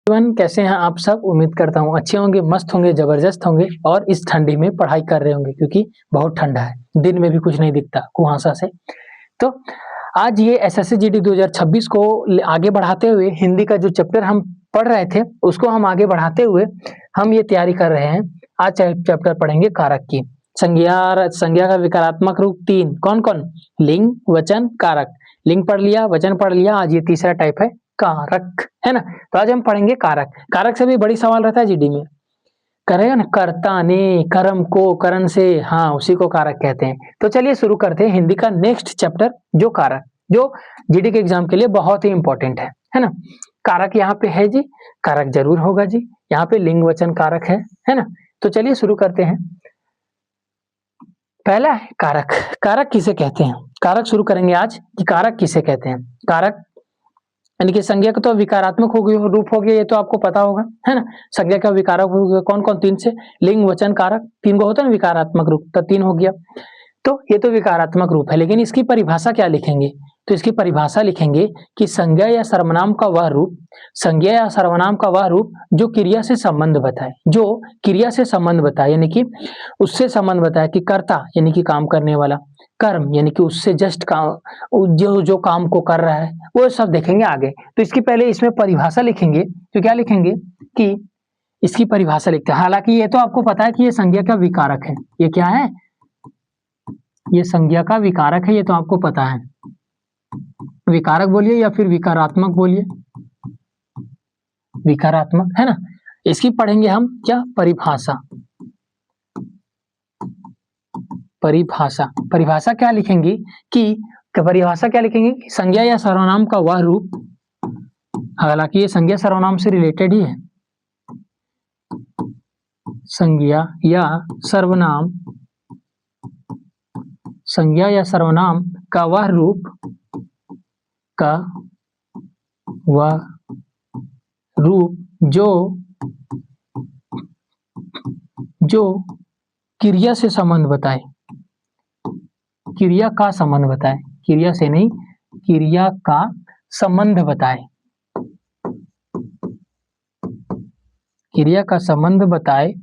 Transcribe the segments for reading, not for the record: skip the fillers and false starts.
Everyone, कैसे हैं आप सब? उम्मीद करता हूँ अच्छे होंगे, मस्त होंगे, जबरदस्त होंगे और इस ठंडी में पढ़ाई कर रहे होंगे क्योंकि बहुत ठंडा है। दिन में भी कुछ नहीं दिखता कुहासा से। तो आज ये एसएससी जीडी 2026 को आगे बढ़ाते हुए हिंदी का जो चैप्टर हम पढ़ रहे थे उसको हम आगे बढ़ाते हुए हम ये तैयारी कर रहे हैं। आज चैप्टर पढ़ेंगे कारक की। संज्ञा का विकारात्मक रूप 3 कौन कौन? लिंग, वचन, कारक। लिंग पढ़ लिया, वचन पढ़ लिया, आज ये तीसरा टाइप है कारक, है ना। तो आज हम पढ़ेंगे कारक। कारक से भी बड़ी सवाल रहता है जीडी में, करेगा ना, कर्ता ने, कर्म को, करण से, हाँ उसी को कारक कहते हैं। तो चलिए शुरू करते हैं हिंदी का नेक्स्ट चैप्टर जो कारक, जो जीडी के एग्जाम के लिए बहुत ही इंपॉर्टेंट है ना। कारक यहाँ पे है जी, कारक जरूर होगा जी। यहाँ पे लिंग वचन कारक है ना। तो चलिए शुरू करते हैं। पहला है कारक। कारक किसे कहते हैं? कारक शुरू करेंगे आज कि कारक किसे कहते हैं। कारक यानी कि संज्ञा का तो विकारात्मक रूप हो गया, ये तो आपको पता होगा, है ना। संज्ञा का विकारक कौन कौन? 3 से लिंग, वचन, कारक, 3 को होता है ना विकारात्मक रूप, तो 3 हो गया। तो ये तो विकारात्मक रूप है, लेकिन इसकी परिभाषा क्या लिखेंगे? तो इसकी परिभाषा लिखेंगे कि संज्ञा या सर्वनाम का वह रूप, संज्ञा या सर्वनाम का वह रूप जो क्रिया से संबंध बताए, जो क्रिया से संबंध बताए, यानी कि उससे संबंध बताए कि कर्ता यानी कि काम करने वाला, कर्म यानी कि उससे जस्ट काम, जो काम को कर रहा है, वो सब देखेंगे आगे। तो इसकी पहले इसमें परिभाषा लिखेंगे। तो क्या लिखेंगे कि इसकी परिभाषा लिखते हैं। हालांकि ये तो आपको पता है कि ये संज्ञा का विकारक है। ये क्या है? ये संज्ञा का विकारक है, ये तो आपको पता है। विकारक बोलिए या फिर विकारात्मक बोलिए, विकारात्मक, है ना। इसकी पढ़ेंगे हम क्या? परिभाषा। परिभाषा, परिभाषा क्या लिखेंगे कि परिभाषा क्या लिखेंगे? संज्ञा या सर्वनाम का वह रूप, हालांकि ये संज्ञा सर्वनाम से रिलेटेड ही है। संज्ञा या सर्वनाम, संज्ञा या सर्वनाम का वह रूप, का वह रूप जो क्रिया से संबंध बताए, क्रिया का संबंध बताए, क्रिया से नहीं, क्रिया का संबंध बताए, क्रिया का संबंध बताए,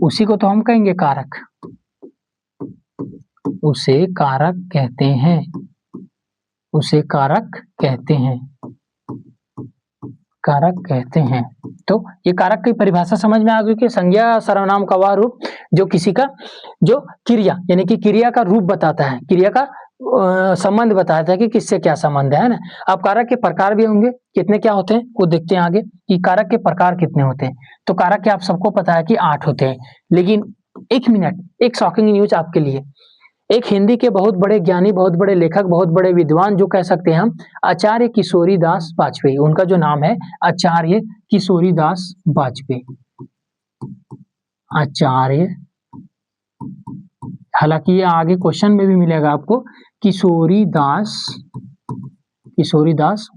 उसी को तो हम कहेंगे कारक, उसे कारक कहते हैं, उसे कारक कहते हैं, कारक कहते हैं। तो ये कारक की परिभाषा समझ में आ गई कि संज्ञा सर्वनाम का वह रूप जो किसी का, जो क्रिया यानी कि क्रिया का रूप बताता है, क्रिया का संबंध बताता है कि किससे क्या संबंध है ना। अब कारक के प्रकार भी होंगे, कितने क्या होते हैं वो देखते हैं आगे कि कारक के प्रकार कितने होते हैं। तो कारक के आप सबको पता है कि 8 होते हैं, लेकिन एक मिनट, एक शॉकिंग न्यूज आपके लिए। एक हिंदी के बहुत बड़े ज्ञानी, बहुत बड़े लेखक, बहुत बड़े विद्वान जो कह सकते हैं हम, आचार्य किशोरीदास वाजपेयी, उनका जो नाम है आचार्य किशोरीदास वाजपेयी, आचार्य, हालांकि ये आगे क्वेश्चन में भी मिलेगा आपको, किशोरीदास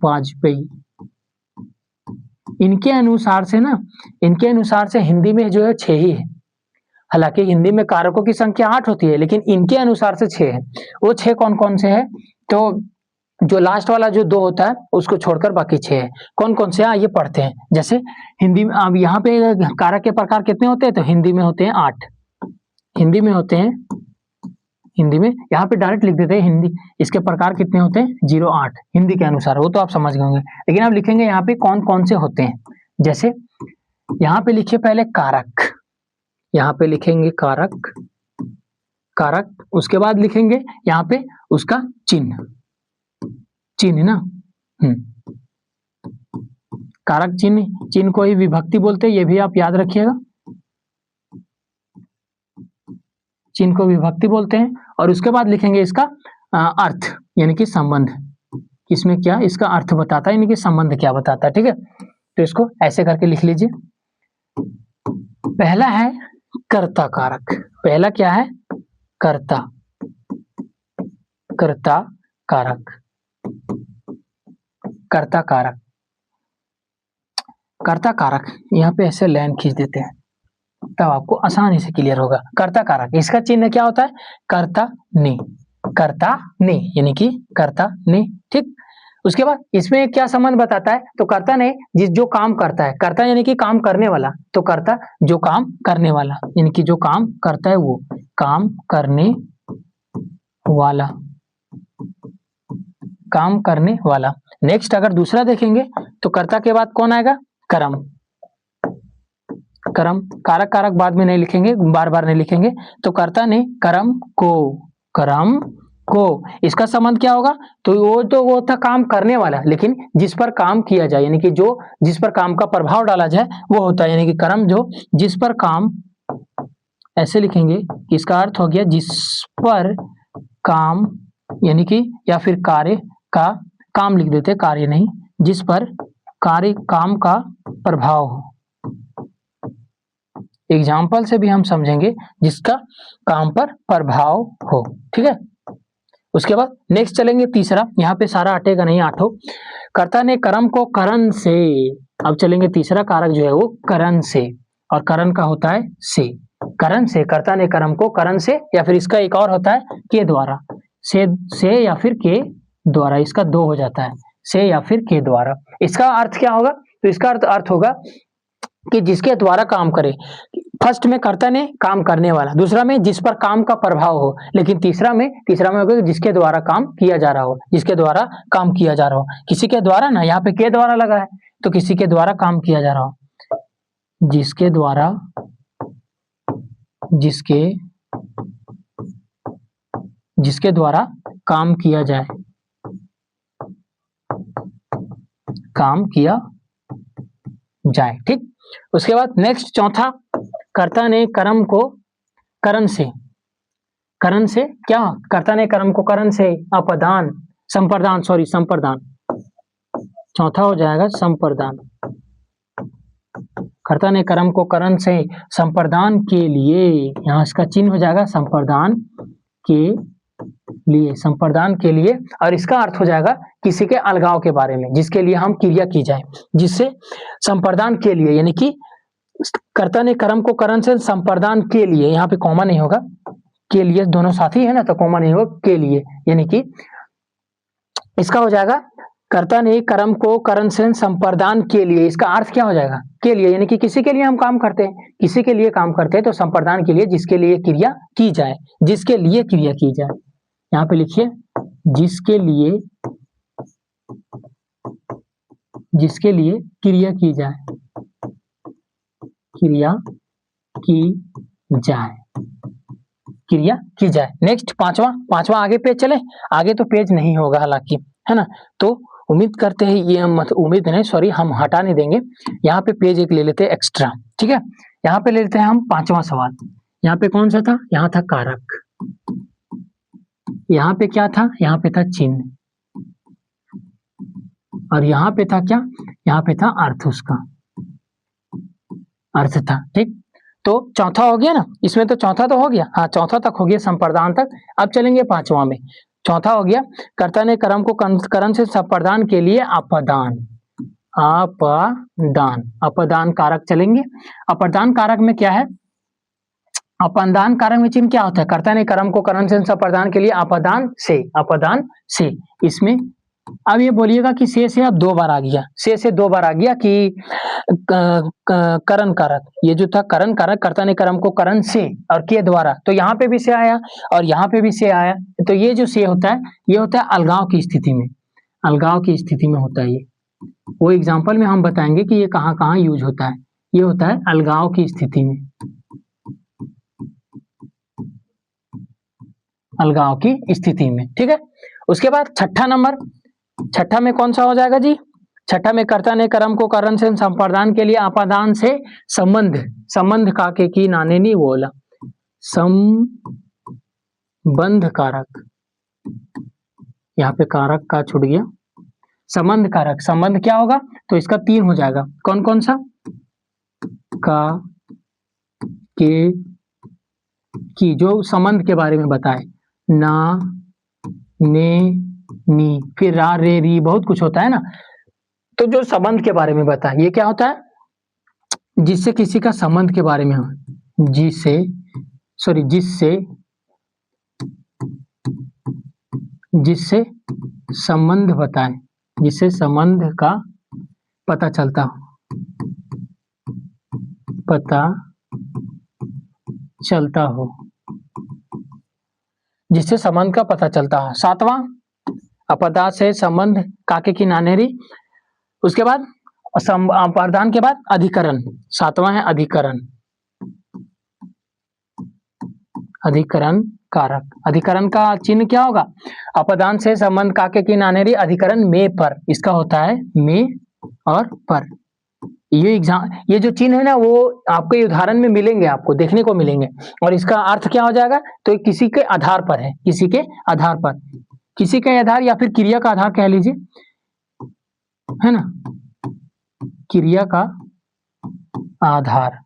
वाजपेयी। इनके अनुसार से ना, इनके अनुसार से हिंदी में जो है 6 ही है। हालांकि हिंदी में कारकों की संख्या 8 होती है, लेकिन इनके अनुसार से 6 है। वो 6 कौन कौन से है? तो जो लास्ट वाला जो 2 होता है उसको छोड़कर बाकी 6 है। कौन कौन से? ये पढ़ते हैं। जैसे हिंदी में अब यहाँ पे कारक के प्रकार कितने होते हैं? तो हिंदी में होते हैं 8, हिंदी में होते हैं, हिंदी में यहाँ पे डायरेक्ट लिख देते हैं हिंदी, इसके प्रकार कितने होते हैं? 0, 8 हिंदी के अनुसार, वो तो आप समझ गए होंगे। लेकिन आप लिखेंगे यहाँ पे कौन कौन से होते हैं। जैसे यहाँ पे लिखिए पहले कारक, यहाँ पे लिखेंगे कारक, कारक, उसके बाद लिखेंगे यहाँ पे उसका चिन्ह, चिन्ह ना, कारक चिन्ह, चिन्ह को ही विभक्ति बोलते हैं, ये भी आप याद रखिएगा, चिन्ह को विभक्ति बोलते हैं। और उसके बाद लिखेंगे इसका अर्थ यानी कि संबंध, इसमें क्या इसका अर्थ बताता है, यानी कि संबंध क्या बताता है, ठीक है। तो इसको ऐसे करके लिख लीजिए। पहला है कर्ता कारक, पहला क्या है? कर्ता, कर्ता कारक, कर्ता कारक, कर्ता कारक, यहाँ पे ऐसे लाइन खींच देते हैं तब आपको आसानी से क्लियर होगा। कर्ता कारक, इसका चिन्ह क्या होता है? कर्ता ने, कर्ता ने यानी कि कर्ता ने, ठीक। उसके बाद इसमें क्या संबंध बताता है, तो कर्ता ने जो काम करता है, कर्ता यानी कि काम करने वाला, तो कर्ता जो काम करने वाला यानी कि जो काम करता है वो काम करने वाला, काम करने वाला। नेक्स्ट अगर दूसरा देखेंगे तो कर्ता के बाद कौन आएगा, कर्म। कर्म, कारक कारक बाद में नहीं लिखेंगे, बार बार नहीं लिखेंगे। तो कर्ता ने कर्म को, इसका संबंध क्या होगा, तो वो था काम करने वाला, लेकिन जिस पर काम किया जाए यानी कि जो जिस पर काम का प्रभाव डाला जाए वो होता है, यानी कि कर्म जो जिस पर काम, ऐसे लिखेंगे कि इसका अर्थ हो गया जिस पर काम, यानी कि या फिर कार्य का, काम लिख देते कार्य नहीं, जिस पर कार्य काम का प्रभाव हो। एग्जाम्पल से भी हम समझेंगे जिसका काम पर प्रभाव हो, ठीक है। उसके बाद नेक्स्ट चलेंगे तीसरा, यहाँ पे सारा हटेगा नहीं, आठों। कर्ता ने कर्म को करण से, अब चलेंगे तीसरा कारक जो है वो करण से, और करण का होता है से, करण से, कर्ता ने कर्म को करण से, या फिर इसका एक और होता है के द्वारा, से या फिर के द्वारा, इसका दो हो जाता है, से या फिर के द्वारा। इसका अर्थ क्या होगा, तो इसका अर्थ होगा कि जिसके द्वारा काम करे। फर्स्ट में कर्ता ने काम करने वाला, दूसरा में जिस पर काम का प्रभाव हो, लेकिन तीसरा में होगा जिसके द्वारा काम किया जा रहा हो, जिसके द्वारा काम किया जा रहा हो। किसी के द्वारा ना, यहाँ पे के द्वारा लगा है, तो किसी के द्वारा काम किया जा रहा हो, जिसके द्वारा, जिसके द्वारा काम किया जाए, काम किया जाए, ठीक। उसके बाद नेक्स्ट चौथा, कर्ता ने कर्म को करण से, क्या, कर्ता ने कर्म को करण से अपदान, संप्रदान, संप्रदान, चौथा हो जाएगा संप्रदान। कर्ता ने कर्म को करण से संप्रदान के लिए, यहाँ इसका चिन्ह हो जाएगा संप्रदान के लिए, संप्रदान के लिए, और इसका अर्थ हो जाएगा किसी के अलगाव के बारे में, जिसके लिए हम क्रिया की जाए, जिससे संप्रदान के लिए, यानी कि कर्ता ने कर्म को करण से संप्रदान के लिए, यहाँ पे कॉमा नहीं होगा, के लिए दोनों साथी है ना, तो कॉमा नहीं होगा, के लिए, यानी कि इसका हो जाएगा कर्ता ने कर्म को करण से संप्रदान के लिए, इसका अर्थ क्या हो जाएगा, के लिए, यानी कि किसी के लिए हम काम करते हैं, किसी के लिए काम करते हैं, तो संप्रदान के लिए, जिसके लिए क्रिया की जाए, जिसके लिए क्रिया की जाए। यहाँ पे लिखिए जिसके लिए क्रिया की जाए, क्रिया की जाए। नेक्स्ट पांचवा आगे पेज चले, आगे तो पेज नहीं होगा हालांकि, है ना, तो उम्मीद करते हैं ये हम, उम्मीद नहीं सॉरी, हम हटा नहीं देंगे, यहाँ पे पेज एक ले लेते हैं एक्स्ट्रा, ठीक है। यहाँ पे ले लेते हैं हम पांचवा सवाल। यहाँ पे कौन सा था, यहाँ था कारक, यहाँ पे क्या था, यहाँ पे था चिन्ह, और यहाँ पे था क्या, यहाँ पे था अर्थ, उसका अर्थ था, ठीक। तो चौथा हो गया ना, इसमें तो चौथा तो हो गया, हाँ चौथा तक हो गया, संप्रदान तक। अब चलेंगे पांचवा में, चौथा हो गया कर्ता ने कर्म को करण से संप्रदान के लिए अपदान, अपदान कारक चलेंगे। अपदान कारक में क्या है, अपदान कारक में चिन्ह क्या होता है, कर्ता ने कर्म को करण से संप्रदान के लिए अपदान से, इसमें अब ये बोलिएगा कि से अब दो बार आ गया, से दो बार आ गया कि करण कारक, ये जो था करण कारक, कर्ता ने कर्म को करण से और के द्वारा, तो यहाँ पे भी से आया और यहाँ पे भी से आया, तो ये जो से होता है, ये होता है अलगाव की स्थिति में, अलगाव की स्थिति में होता है ये। वो एग्जाम्पल में हम बताएंगे कि ये कहाँ कहाँ यूज होता है, ये होता है अलगाव की स्थिति में, अलगाव की स्थिति में, ठीक है। उसके बाद छठा में कौन सा हो जाएगा जी, छठा में कर्ता ने कर्म को करण से संप्रदान के लिए अपदान से संबंध का के की नाने नहीं बोला, संबंध कारक, यहाँ पे कारक का छूट गया, संबंध कारक, संबंध क्या होगा, तो इसका 3 हो जाएगा, कौन कौन सा, का, के, की, जो संबंध के बारे में बताए, ना, ने, नी, फिर रा, रे, री, बहुत कुछ होता है ना, तो जो संबंध के बारे में बताए, ये क्या होता है, जिससे किसी का संबंध के बारे में हो, जिससे संबंध बताए, जिससे संबंध का पता चलता हो, जिससे संबंध का पता चलता है। सातवां, अपदार्थ से संबंध काके की नानेरी। उसके बाद अपादान के बाद अधिकरण। सातवां है अधिकरण, अधिकरण कारक। अधिकरण का चिन्ह क्या होगा? अपदान से संबंध काके की नानेरी, अधिकरण में पर। इसका होता है में और पर। ये जो चिन्ह है ना, वो आपके उदाहरण में मिलेंगे, आपको देखने को मिलेंगे। और इसका अर्थ क्या हो जाएगा? तो किसी के आधार पर है, किसी के आधार पर, किसी के आधार या फिर क्रिया का आधार कह लीजिए, है ना, क्रिया का आधार,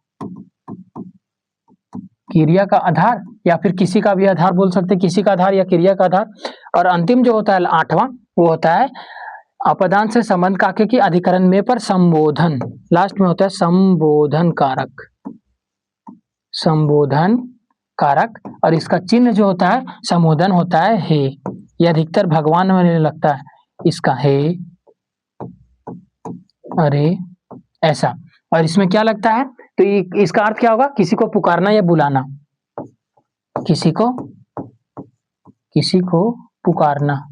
क्रिया का आधार या फिर किसी का भी आधार बोल सकते हैं, किसी का आधार या क्रिया का आधार। और अंतिम जो होता है आठवां, वो होता है अपदान से संबंध काके की अधिकरण में पर संबोधन। लास्ट में होता है संबोधन कारक, संबोधन कारक। और इसका चिन्ह जो होता है संबोधन होता है हे। ये अधिकतर भगवान में लगता है, इसका हे, अरे, ऐसा। और इसमें क्या लगता है? तो इसका अर्थ क्या होगा? किसी को पुकारना या बुलाना, किसी को पुकारना,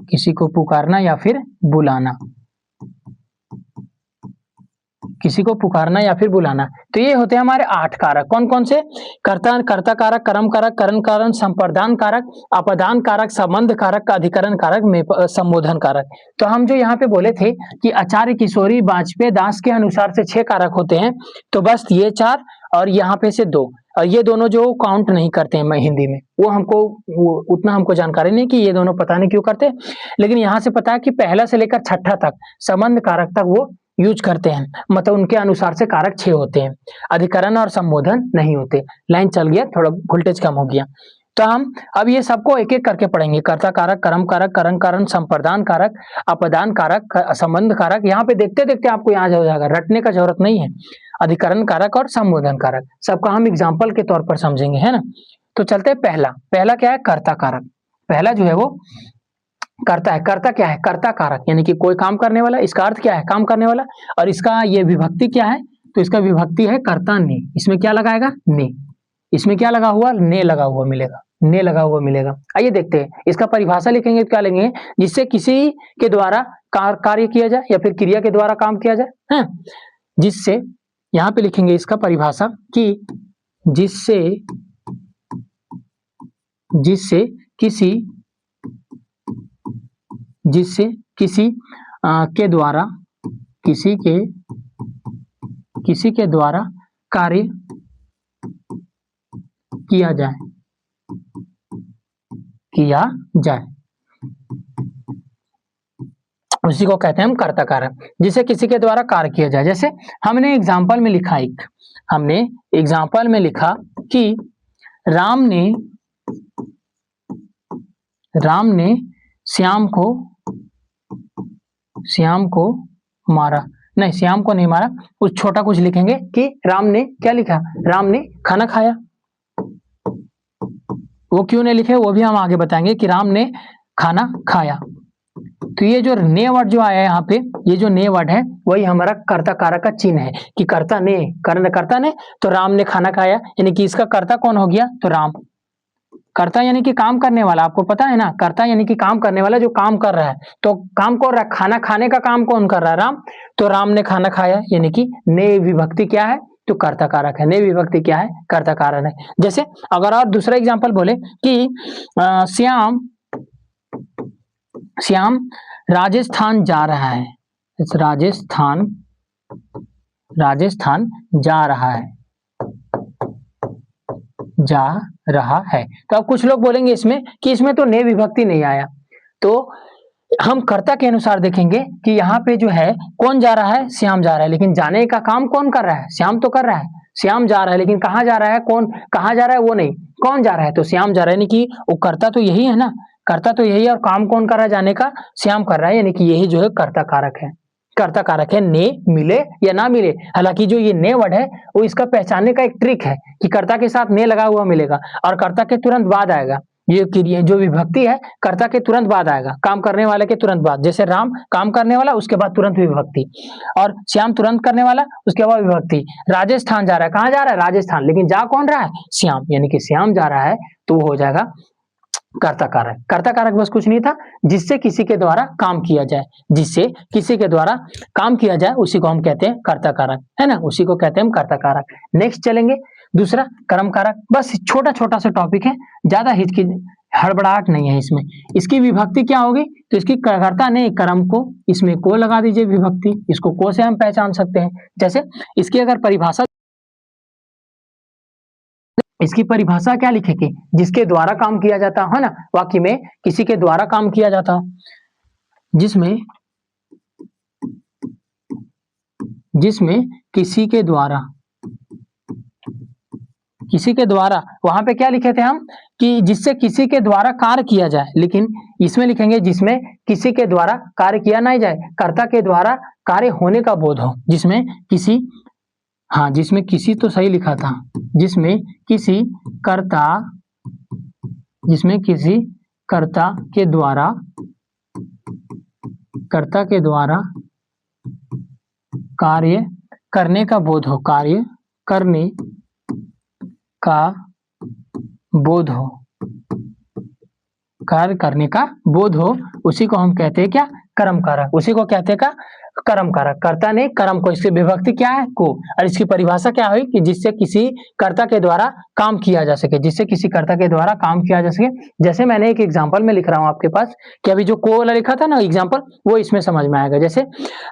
किसी को पुकारना या फिर बुलाना, किसी को पुकारना या फिर बुलाना। तो ये होते हैं हमारे 8 कारक। कौन कौन से? कर्ता कारक, कर्म कारक, करण कारण, संप्रदान कारक, अपदान कारक, संबंध कारक, अधिकरण कारक, संबोधन कारक। तो हम जो यहाँ पे बोले थे कि आचार्य किशोरी वाजपेयी दास के अनुसार से 6 कारक होते हैं, तो बस ये 4 और यहाँ पे से 2, और ये दोनों जो काउंट नहीं करते हैं मैं हिंदी में, वो उतना हमको जानकारी नहीं कि ये दोनों पता नहीं क्यों करते, लेकिन यहाँ से पता है कि पहला से लेकर छठा तक संबंध कारक तक वो यूज करते हैं, मतलब उनके अनुसार से कारक 6 होते हैं, अधिकरण और संबोधन नहीं होते। लाइन चल गया, थोड़ा वोल्टेज कम हो गया। तो हम अब ये सबको एक एक करके पढ़ेंगे। कर्ता कारक, कर्म कारक, करण कारण, संप्रदान कारक, अपदान कारक, संबंध कारक। यहाँ पे देखते देखते आपको यहाँ हो जाएगा, रटने का जरूरत नहीं है। अधिकरण कारक और संबोधन कारक, सबका हम एग्जाम्पल के तौर पर समझेंगे, है ना। तो चलते हैं पहला क्या है? कर्ता कारक। पहला जो है वो करता है। करता क्या है? कर्ता कारक, यानी कि कोई काम करने वाला। इसका अर्थ क्या है? काम करने वाला। और इसका ये विभक्ति क्या है? तो इसका विभक्ति है कर्ता ने। इसमें क्या लगाएगा? ने। इसमें क्या लगा हुआ? ने लगा हुआ मिलेगा, ने लगा हुआ मिलेगा। आइए देखते हैं इसका परिभाषा लिखेंगे तो क्या लेंगे? जिससे किसी के द्वारा कार्य किया जाए या फिर क्रिया के द्वारा काम किया जाए, है। जिससे, यहाँ पे लिखेंगे इसका परिभाषा कि जिससे किसी के द्वारा कार्य किया जाए, उसी को कहते हैं हम कर्ता कारक। जिसे किसी के द्वारा कार्य किया जाए। जैसे हमने एग्जाम्पल में लिखा कि राम ने श्याम को मारा। नहीं, श्याम को नहीं मारा, कुछ छोटा कुछ लिखेंगे कि राम ने क्या लिखा? राम ने खाना खाया। वो क्यों नहीं लिखे वो भी हम आगे बताएंगे कि राम ने खाना खाया। तो ये जो ने वर्ड जो आया यहाँ पे, ये जो ने वर्ड है वही हमारा कर्ता कारक का चिन्ह है कि कर्ता ने तो राम ने खाना खाया, यानी कि इसका कर्ता कौन हो गया? तो राम। कर्ता यानी कि काम करने वाला, आपको पता है ना, कर्ता यानी कि काम करने वाला, जो काम कर रहा है। तो काम कौन रहा है? खाना खाने का काम कौन कर रहा है? राम। तो राम ने खाना खाया, यानी कि ने विभक्ति क्या है? तो कर्ता कारक है। ने विभक्ति क्या है? कर्ता कारक है। जैसे अगर और दूसरा एग्जाम्पल बोले कि श्याम राजस्थान जा रहा है। राजस्थान जा रहा है। तो अब कुछ लोग बोलेंगे इसमें कि इसमें तो ने विभक्ति नहीं आया। तो हम कर्ता के अनुसार देखेंगे कि यहाँ पे जो है कौन जा रहा है? श्याम जा रहा है। लेकिन जाने का काम कौन कर रहा है? श्याम तो कर रहा है। श्याम जा रहा है, लेकिन कहाँ जा रहा है? कहाँ जा रहा है वो नहीं, कौन जा रहा है? तो श्याम जा रहा है, यानी कि वो कर्ता तो यही है ना, कर्ता तो यही है, और काम कौन कर रहा है जाने का? श्याम कर रहा है, यानी कि यही जो है कर्ता कारक है। कर्ता कारक है, ने मिले या ना मिले। हालांकि जो ये ने वर्ड है वो इसका पहचानने का एक ट्रिक है कि कर्ता के साथ ने लगा हुआ मिलेगा और कर्ता के तुरंत बाद आएगा। ये क्रिया जो विभक्ति है कर्ता के तुरंत बाद आएगा, काम करने वाले के तुरंत बाद। जैसे राम काम करने वाला, उसके बाद तुरंत विभक्ति, और श्याम तुरंत करने वाला, उसके बाद विभक्ति। राजस्थान जा रहा है, कहाँ जा रहा है? राजस्थान, लेकिन जा कौन रहा है? श्याम, यानी कि श्याम जा रहा है, तो वो हो जाएगा कर्ता कारक। कर्ता कारक बस कुछ नहीं था, जिससे किसी के द्वारा काम किया जाए, जिससे किसी के द्वारा काम किया जाए उसी को हम कहते हैं कर्ता कारक, है ना, उसी को कहते हैं हम कर्ता कारक। नेक्स्ट चलेंगे दूसरा कर्म कारक। बस छोटा छोटा सा टॉपिक है, ज्यादा हिचकी हड़बड़ाहट नहीं है इसमें। इसकी विभक्ति क्या होगी? तो इसकी कर्ता ने कर्म को, इसमें को लगा दीजिए विभक्ति, इसको को से हम पहचान सकते हैं। जैसे इसकी अगर परिभाषा, इसकी परिभाषा क्या लिखेंगे? जिसके द्वारा काम किया जाता है ना, वाक्य में किसी के द्वारा काम किया जाता, जिसमें किसी के द्वारा, किसी के द्वारा, वहां पे क्या लिखे थे हम कि जिससे किसी के द्वारा कार्य किया जाए, लेकिन इसमें लिखेंगे जिसमें किसी के द्वारा कार्य किया नहीं जाए, कर्ता के द्वारा कार्य होने का बोध हो, जिसमें किसी, हाँ जिसमें किसी तो सही लिखा था, जिसमें किसी कर्ता के द्वारा कार्य करने का बोध हो, कार्य करने का बोध हो, कार्य करने का बोध हो, उसी को हम कहते हैं क्या? कर्म कारक। उसी को कहते हैं क्या? कर्म कारक। कर्ता ने कर्म को, इसकी विभक्ति क्या है? को, और इसकी परिभाषा क्या हुई कि जिससे किसी कर्ता के द्वारा काम किया जा सके, जिससे किसी कर्ता के द्वारा काम किया जा सके। जैसे मैंने एक एग्जांपल में लिख रहा हूं आपके पास कि अभी जो को वाला लिखा था ना एग्जांपल, वो इसमें समझ में आएगा। जैसे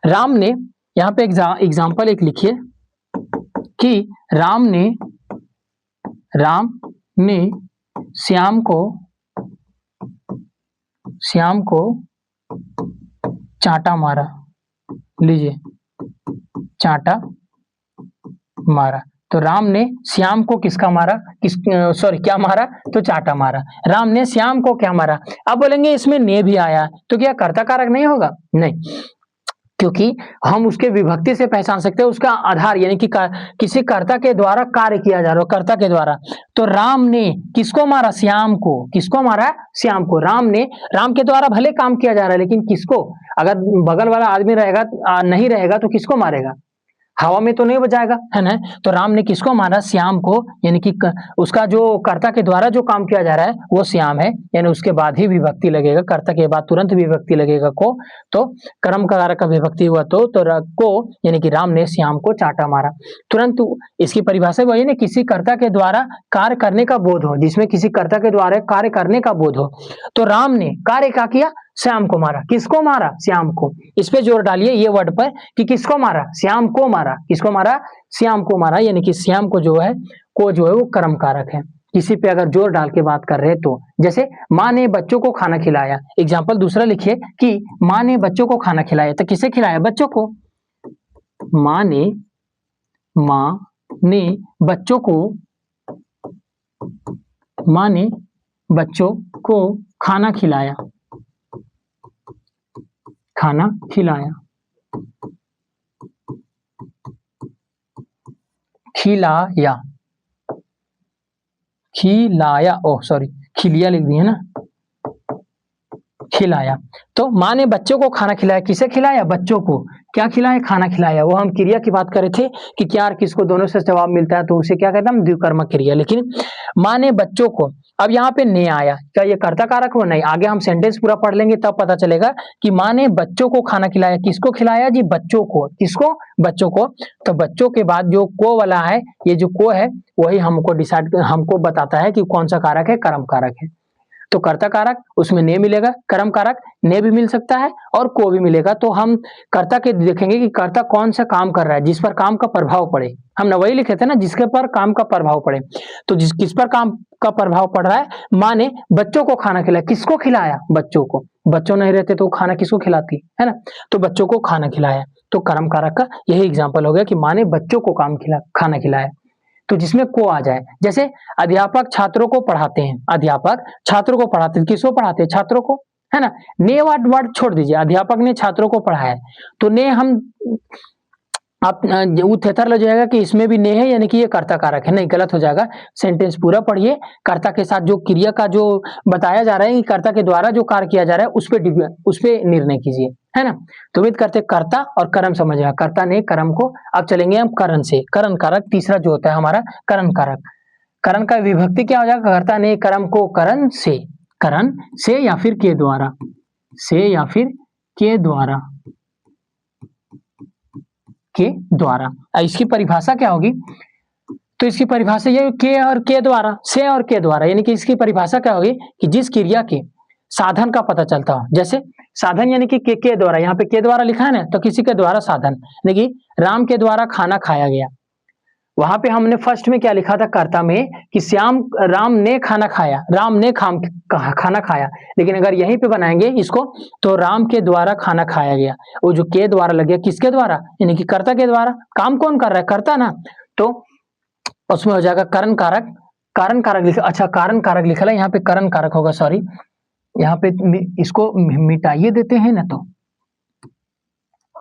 राम ने, यहाँ पे एग्जांपल एक लिखिए कि राम ने श्याम को चांटा मारा। लीजिए, चांटा मारा। तो राम ने श्याम को किसका मारा? क्या मारा? तो चांटा मारा। राम ने श्याम को क्या मारा? अब बोलेंगे इसमें ने भी आया, तो क्या कर्ता कारक नहीं होगा? नहीं, क्योंकि हम उसके विभक्ति से पहचान सकते हैं उसका आधार, यानी कि किसी कर्ता के द्वारा कार्य किया जा रहा है, कर्ता के द्वारा। तो राम ने किसको मारा? श्याम को। किसको मारा? श्याम को। राम के द्वारा भले काम किया जा रहा है, लेकिन किसको? अगर बगल वाला आदमी रहेगा, नहीं रहेगा, तो किसको मारेगा? हवा में तो नहीं बजाएगा, है ना। तो राम ने किसको मारा? श्याम को, यानी कि उसका जो कर्ता के द्वारा जो काम किया जा रहा है वो श्याम है, यानी उसके बाद ही विभक्ति लगेगा, कर्ता के बाद तुरंत विभक्ति लगेगा को। तो कर्म कारक का विभक्ति हुआ तो को, यानी कि राम ने श्याम को चांटा मारा। तुरंत इसकी परिभाषा वही ना, किसी कर्ता के द्वारा कार्य करने का बोध हो, जिसमें किसी कर्ता के द्वारा कार्य करने का बोध हो। तो राम ने कार्य क्या किया? श्याम को मारा। किसको मारा? श्याम को। इस पे जोर डालिए ये वर्ड पर कि किसको मारा? श्याम को मारा। किसको मारा? श्याम को मारा, यानी कि श्याम को जो है वो कर्म कारक है। किसी पे अगर जोर डाल के बात कर रहे हैं तो, जैसे माँ ने बच्चों को खाना खिलाया। एग्जाम्पल दूसरा लिखिए कि माँ ने बच्चों को खाना खिलाया। तो किसे खिलाया? बच्चों को। माँ ने बच्चों को खाना खिलाया। ओह सॉरी, खिलिया लिख दिए ना, खिलाया। तो माँ ने बच्चों को खाना खिलाया। किसे खिलाया? बच्चों को। क्या खिलाया? खाना खिलाया। वो हम क्रिया की बात कर रहे थे कि क्या और किसको दोनों से जवाब मिलता है तो उसे क्या कहते हैं हम? द्विकर्मक क्रिया। लेकिन माँ ने बच्चों को, अब यहाँ पे ने आया, क्या ये कर्ता कारक हो? नहीं। आगे हम सेंटेंस पूरा पढ़ लेंगे तब पता चलेगा कि माँ ने बच्चों को खाना खिलाया। किसको खिलाया जी? बच्चों को। किसको? बच्चों को। तो बच्चों के बाद जो को वाला है, ये जो को है वही हमको बताता है कि कौन सा कारक है? कर्म कारक है। तो कर्ता कारक उसमें ने मिलेगा, कर्म कारक ने भी मिल सकता है और को भी मिलेगा। तो हम कर्ता के देखेंगे कि कर्ता कौन सा काम कर रहा है, जिस पर काम का प्रभाव पड़े। हम वही लिखे थे ना, जिसके पर काम का प्रभाव पड़े। तो किस पर काम का प्रभाव पड़ रहा है? माँ ने बच्चों को खाना खिलाया। किसको खिलाया? बच्चों को। बच्चों नहीं रहते तो खाना किसको खिलाती, है ना। तो बच्चों को खाना खिलाया। तो कर्म कारक का यही एग्जाम्पल हो गया कि माँ ने बच्चों को खाना खिलाया। तो जिसमें को आ जाए, जैसे अध्यापक छात्रों को पढ़ाते हैं। अध्यापक छात्रों को पढ़ाते हैं। किसको पढ़ाते हैं? छात्रों को। है ना। ने वर्ड छोड़ दीजिए, अध्यापक ने छात्रों को पढ़ाया, तो ने हम आप थेथर लग जाएगा कि इसमें भी ने है, यानी कि ये कर्ता कारक है, नहीं गलत हो जाएगा। सेंटेंस पूरा पढ़िए, कर्ता के साथ जो क्रिया का जो बताया जा रहा है कि कर्ता के द्वारा जो कार्य किया जा रहा है उस पे निर्णय कीजिए, है ना। तो उम्मीद करते कर्ता और कर्म समझ आया, कर्ता ने कर्म को। अब चलेंगे हम करण से, करण कारक तीसरा जो होता है हमारा करण कारक। करण का विभक्ति क्या हो जाएगा, कर्ता ने कर्म को करण से या फिर के द्वारा, से या फिर के द्वारा, के द्वारा। इसकी परिभाषा क्या होगी, तो इसकी परिभाषा ये के और के द्वारा, से और के द्वारा, यानी कि इसकी परिभाषा क्या होगी कि जिस क्रिया के साधन का पता चलता हो, जैसे साधन यानी कि के द्वारा, यहाँ पे के द्वारा लिखा है ना, तो किसी के द्वारा साधन, यानी कि राम के द्वारा खाना खाया गया। वहां पे हमने फर्स्ट में क्या लिखा था कर्ता में कि राम ने खाना खाया, राम ने खाना खाया, लेकिन अगर यहीं पे बनाएंगे इसको तो राम के द्वारा खाना खाया गया, वो जो के द्वारा लग गया, किसके द्वारा, यानी कि कर्ता के द्वारा। काम कौन कर रहा है, कर्ता ना, तो उसमें हो जाएगा करण कारक। कारण कारक लिखा, अच्छा कारण कारक लिखा है यहाँ पे, करण कारक होगा, सॉरी यहाँ पे इसको मिटाइए देते हैं ना, तो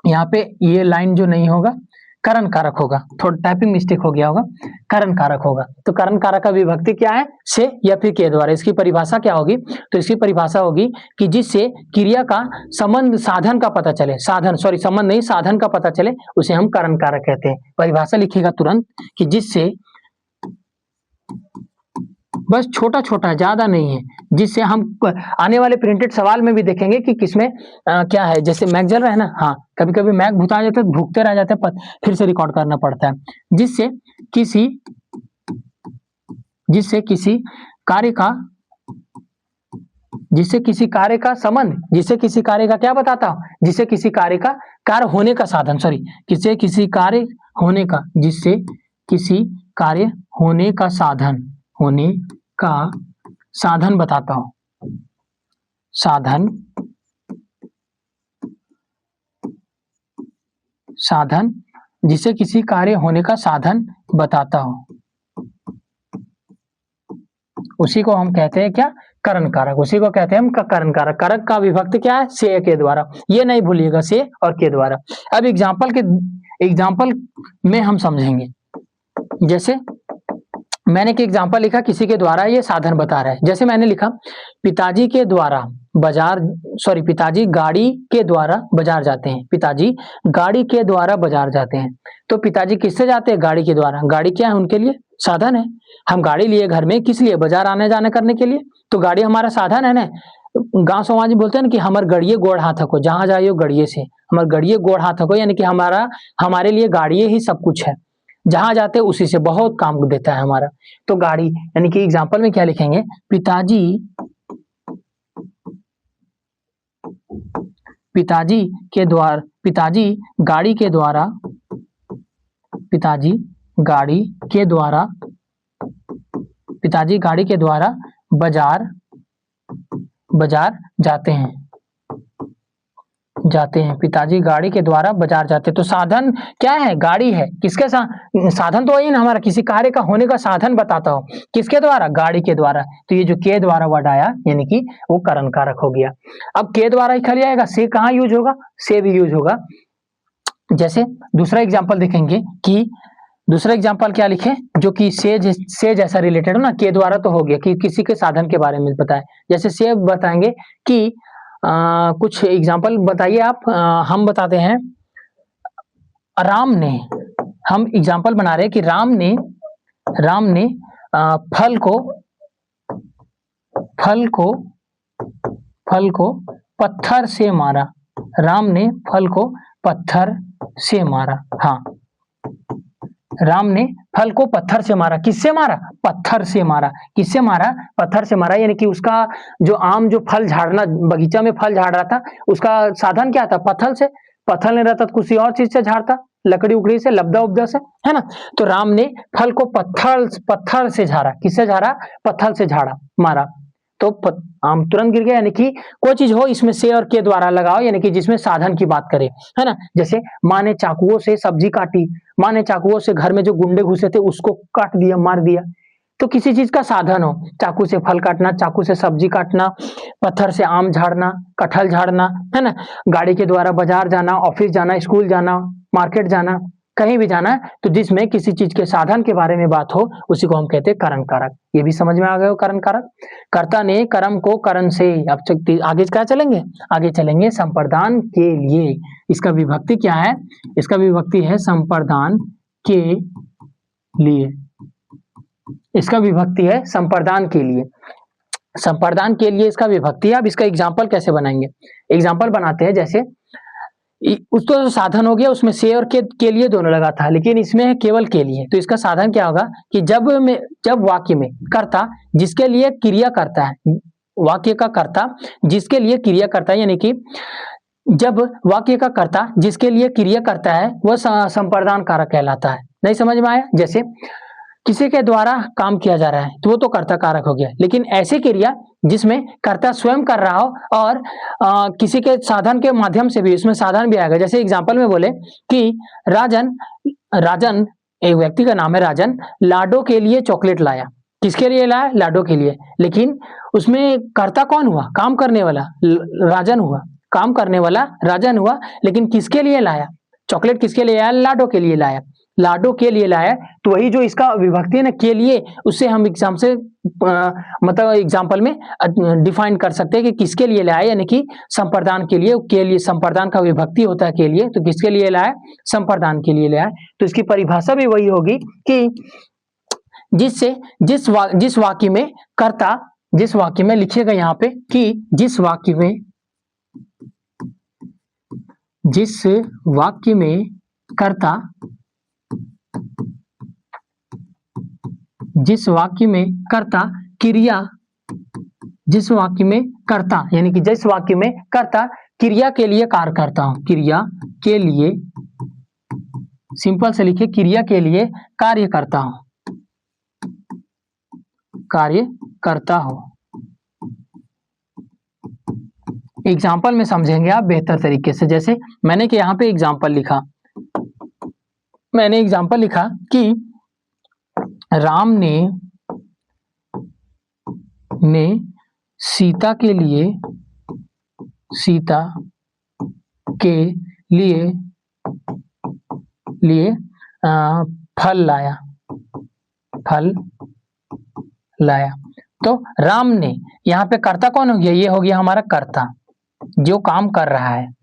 यहाँ पे ये लाइन जो नहीं होगा करण कारक होगा, थोड़ा टाइपिंग मिस्टेक हो गया होगा, करण कारक होगा। तो करण कारक का विभक्ति क्या है, से या फिर के द्वारा। इसकी परिभाषा क्या होगी, तो इसकी परिभाषा होगी कि जिससे क्रिया का संबंध साधन का पता चले, साधन सॉरी संबंध नहीं साधन का पता चले, उसे हम करण कारक कहते हैं। परिभाषा लिखिएगा तुरंत कि जिससे, बस छोटा छोटा ज्यादा नहीं है, जिससे हम आने वाले प्रिंटेड सवाल में भी देखेंगे कि किसमें क्या है, जैसे मैग जल रहा है ना, हाँ कभी कभी मैग भुता जाता है, भूखते रह जाते हैं, फिर से रिकॉर्ड करना पड़ता है। जिससे किसी कार्य का संबंध, जिससे किसी कार्य का क्या बताता हूं, जिससे किसी कार्य का कार्य होने का साधन, सॉरी किसी कार्य होने का, जिससे किसी कार्य होने का साधन बताता हूं, साधन जिसे किसी कार्य होने का साधन बताता हूं, उसी को हम कहते हैं क्या, करण कारक, उसी को कहते हैं हम करण कारक। कारक का विभक्ति क्या है, से के द्वारा, ये नहीं भूलिएगा, से और के द्वारा। अब एग्जाम्पल में हम समझेंगे, जैसे मैंने एक एग्जाम्पल लिखा, किसी के द्वारा ये साधन बता रहा है, जैसे मैंने लिखा पिताजी गाड़ी के द्वारा बाजार जाते हैं, पिताजी गाड़ी के द्वारा बाजार जाते हैं। तो पिताजी किससे जाते हैं, गाड़ी के द्वारा। गाड़ी क्या है उनके लिए, साधन है। हम गाड़ी लिए घर में किस लिए, बाजार आने जाने करने के लिए, तो गाड़ी हमारा साधन है ना। गांव समाज में बोलते हैं ना कि हमारे गड़िए गोड़ हाथ को, जहां जाइयो गड़िए से, हमारे गड़िए गोड़ हाथ को, यानी कि हमारे लिए गाड़िए ही सब कुछ है, जहां जाते उसी से बहुत काम देता है हमारा। तो गाड़ी, यानी कि एग्जाम्पल में क्या लिखेंगे, पिताजी गाड़ी के द्वारा बाजार जाते हैं, पिताजी गाड़ी के द्वारा बाजार जाते हैं। तो साधन क्या है, गाड़ी है, किसके साधन तो वही ना हमारा, किसी कार्य का होने का साधन बताता हो, किसके द्वारा, गाड़ी के द्वारा। तो ये जो के द्वारा वर्ड आया, यानी कि वो करण कारक हो गया। अब के द्वारा ही खाली आएगा, से कहाँ यूज होगा, से भी यूज होगा। जैसे दूसरा एग्जाम्पल देखेंगे कि दूसरा एग्जाम्पल क्या लिखे, जो कि से जैसा रिलेटेड हो ना, के द्वारा तो हो गया कि किसी के साधन के बारे में बताए। जैसे से बताएंगे कि कुछ एग्जाम्पल बताइए आप, हम बताते हैं राम ने, हम एग्जाम्पल बना रहे हैं कि राम ने फल को पत्थर से मारा, राम ने फल को पत्थर से मारा। हाँ, राम ने फल को पत्थर से मारा, किससे मारा, पत्थर से मारा, किससे मारा, पत्थर से मारा। यानी कि उसका जो आम जो फल झाड़ना, बगीचा में फल झाड़ रहा था, उसका साधन क्या था, पत्थर से, पत्थर नहीं रहता तो किसी और चीज से झाड़ता, लकड़ी उकड़ी से, लब्दा उब्दा से, है ना। तो राम ने फल को पत्थर से झाड़ा, किससे झाड़ा, पत्थर से झाड़ा, मारा, तो आम तुरंत गिर गया। यानी कि कोई चीज हो इसमें से और के द्वारा लगाओ, यानी कि जिसमें साधन की बात करे, है ना। जैसे माँ ने चाकुओं से सब्जी काटी, माँ ने चाकुओं से घर में जो गुंडे घुसे थे उसको काट दिया, मार दिया। तो किसी चीज का साधन हो, चाकू से फल काटना, चाकू से सब्जी काटना, पत्थर से आम झाड़ना, कटहल झाड़ना, है ना, गाड़ी के द्वारा बाजार जाना, ऑफिस जाना, स्कूल जाना, मार्केट जाना, कहीं भी जाना है, तो जिसमें किसी चीज के साधन के बारे में बात हो उसी को हम कहते हैं करण कारक। ये भी समझ में आ गए हो करण कारक। कर्ता ने कर्म को करण से, अब आगे क्या चलेंगे, आगे चलेंगे संप्रदान के लिए। इसका विभक्ति क्या है, इसका विभक्ति है संप्रदान के लिए, इसका विभक्ति है संप्रदान के लिए, संप्रदान के लिए इसका विभक्ति है। अब इसका एग्जाम्पल कैसे बनाएंगे, एग्जाम्पल बनाते हैं, जैसे उसको जो साधन हो गया उसमें से और के लिए दोनों लगा था, लेकिन इसमें है केवल के लिए। तो इसका साधन क्या होगा कि जब वाक्य में कर्ता जिसके लिए क्रिया करता है, वाक्य का कर्ता जिसके लिए क्रिया करता है, यानी कि जब वाक्य का कर्ता जिसके लिए क्रिया करता है वह संप्रदान कारक कहलाता है। नहीं समझ में आया, जैसे किसी के द्वारा काम किया जा रहा है तो वो तो कर्ता कारक हो गया, लेकिन ऐसी क्रिया जिसमें कर्ता स्वयं कर रहा हो और किसी के साधन के माध्यम से भी, उसमें साधन भी आएगा। जैसे एग्जांपल में बोले कि राजन एक व्यक्ति का नाम है राजन, लाडो के लिए चॉकलेट लाया। किसके लिए लाया, लाडो के लिए, लेकिन उसमें कर्ता कौन हुआ, काम करने वाला राजन हुआ, काम करने वाला राजन हुआ, लेकिन किसके लिए लाया, चॉकलेट किसके लिए लाया, लाडो के लिए लाया, लाडो के लिए लाया। तो वही जो इसका विभक्ति है ना के लिए, उससे हम एग्जाम से मतलब एग्जाम्पल में डिफाइन कर सकते हैं कि किसके लिए लाया, यानी कि संप्रदान के लिए संप्रदान का विभक्ति होता है के लिए, तो किसके लिए लाया, संप्रदान के लिए लाया। तो इसकी परिभाषा भी वही होगी कि जिस वाक्य में कर्ता, जिस वाक्य में लिखिएगा यहाँ पे कि जिस वाक्य में कर्ता, जिस वाक्य में कर्ता क्रिया, जिस वाक्य में कर्ता यानी कि जिस वाक्य में कर्ता क्रिया के लिए कार्य करता हूं, क्रिया के लिए, सिंपल से लिखिए, क्रिया के लिए कार्य करता हूं, कार्य करता हूं। एग्जाम्पल में समझेंगे आप बेहतर तरीके से। जैसे मैंने कि यहाँ पे एग्जाम्पल लिखा, मैंने एग्जाम्पल लिखा कि राम ने सीता के लिए फल लाया। तो राम ने, यहाँ पे कर्ता कौन हो गया, ये हो गया हमारा कर्ता जो काम कर रहा है,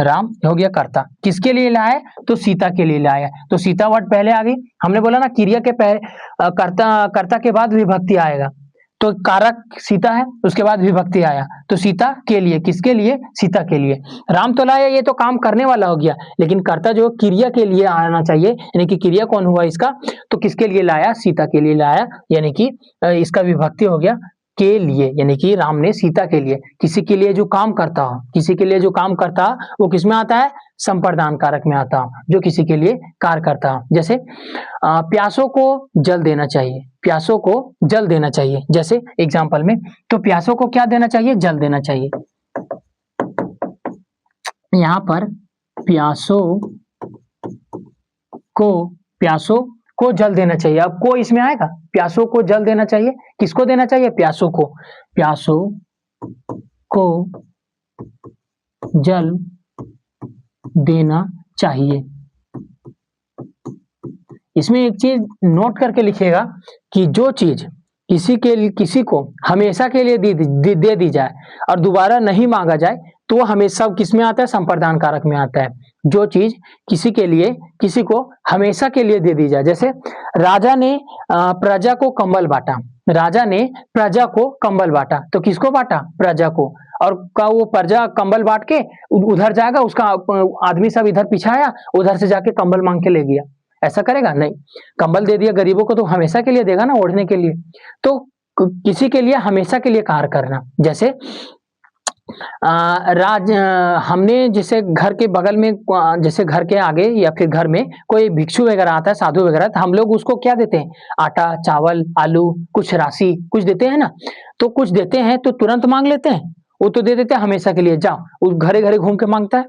राम हो गया कर्ता, किसके लिए लाया, तो सीता के लिए लाया। तो सीता वर्ड पहले आ गई, हमने बोला ना क्रिया के पहले कर्ता के बाद विभक्ति आएगा, तो कारक सीता है, उसके बाद विभक्ति आया, तो सीता के लिए, किसके लिए, सीता के लिए। राम तो लाया, ये तो काम करने वाला हो गया, लेकिन कर्ता जो क्रिया के लिए आना चाहिए, यानी कि क्रिया कौन हुआ इसका, तो किसके लिए लाया, सीता के लिए लाया, यानी कि इसका विभक्ति हो गया के लिए, यानी कि राम ने सीता के लिए, किसी के लिए जो काम करता हो, किसी के लिए जो काम करता वो किस में आता है, संप्रदान कारक में आता हो, जो किसी के लिए कार्य करता हो। जैसे प्यासों को जल देना चाहिए, प्यासों को जल देना चाहिए, जैसे एग्जाम्पल में, तो प्यासों को क्या देना चाहिए, जल देना चाहिए। यहाँ पर प्यासों को जल देना चाहिए, अब को इसमें आएगा, प्यासों को जल देना चाहिए, किसको देना चाहिए, प्यासों को जल देना चाहिए। इसमें एक चीज नोट करके लिखिएगा कि जो चीज किसी को हमेशा के लिए दे दी जाए और दोबारा नहीं मांगा जाए तो वो हमेशा किस में आता है, संप्रदान कारक में आता है। जो चीज किसी को हमेशा के लिए दे दी जाए, जैसे राजा ने प्रजा को कंबल बांटा, राजा ने प्रजा को कंबल बांटा, तो किसको बांटा, प्रजा को, और का वो प्रजा कंबल बांट के उधर जाएगा, उसका आदमी सब इधर पीछा आया, उधर से जाके कंबल मांग के ले गया, ऐसा करेगा नहीं। कंबल दे दिया गरीबों को तो हमेशा के लिए देगा ना, ओढ़ने के लिए, तो किसी के लिए हमेशा के लिए कार्य करना। जैसे हमने जैसे घर के बगल में, जैसे घर के आगे या फिर घर में कोई भिक्षु वगैरह आता है, साधु वगैरह, तो हम लोग उसको क्या देते हैं, आटा, चावल, आलू, कुछ राशि कुछ देते हैं ना, तो कुछ देते हैं तो तुरंत मांग लेते हैं, वो तो दे देते हैं हमेशा के लिए, जाओ, वो घरे घरे घूम के मांगता है।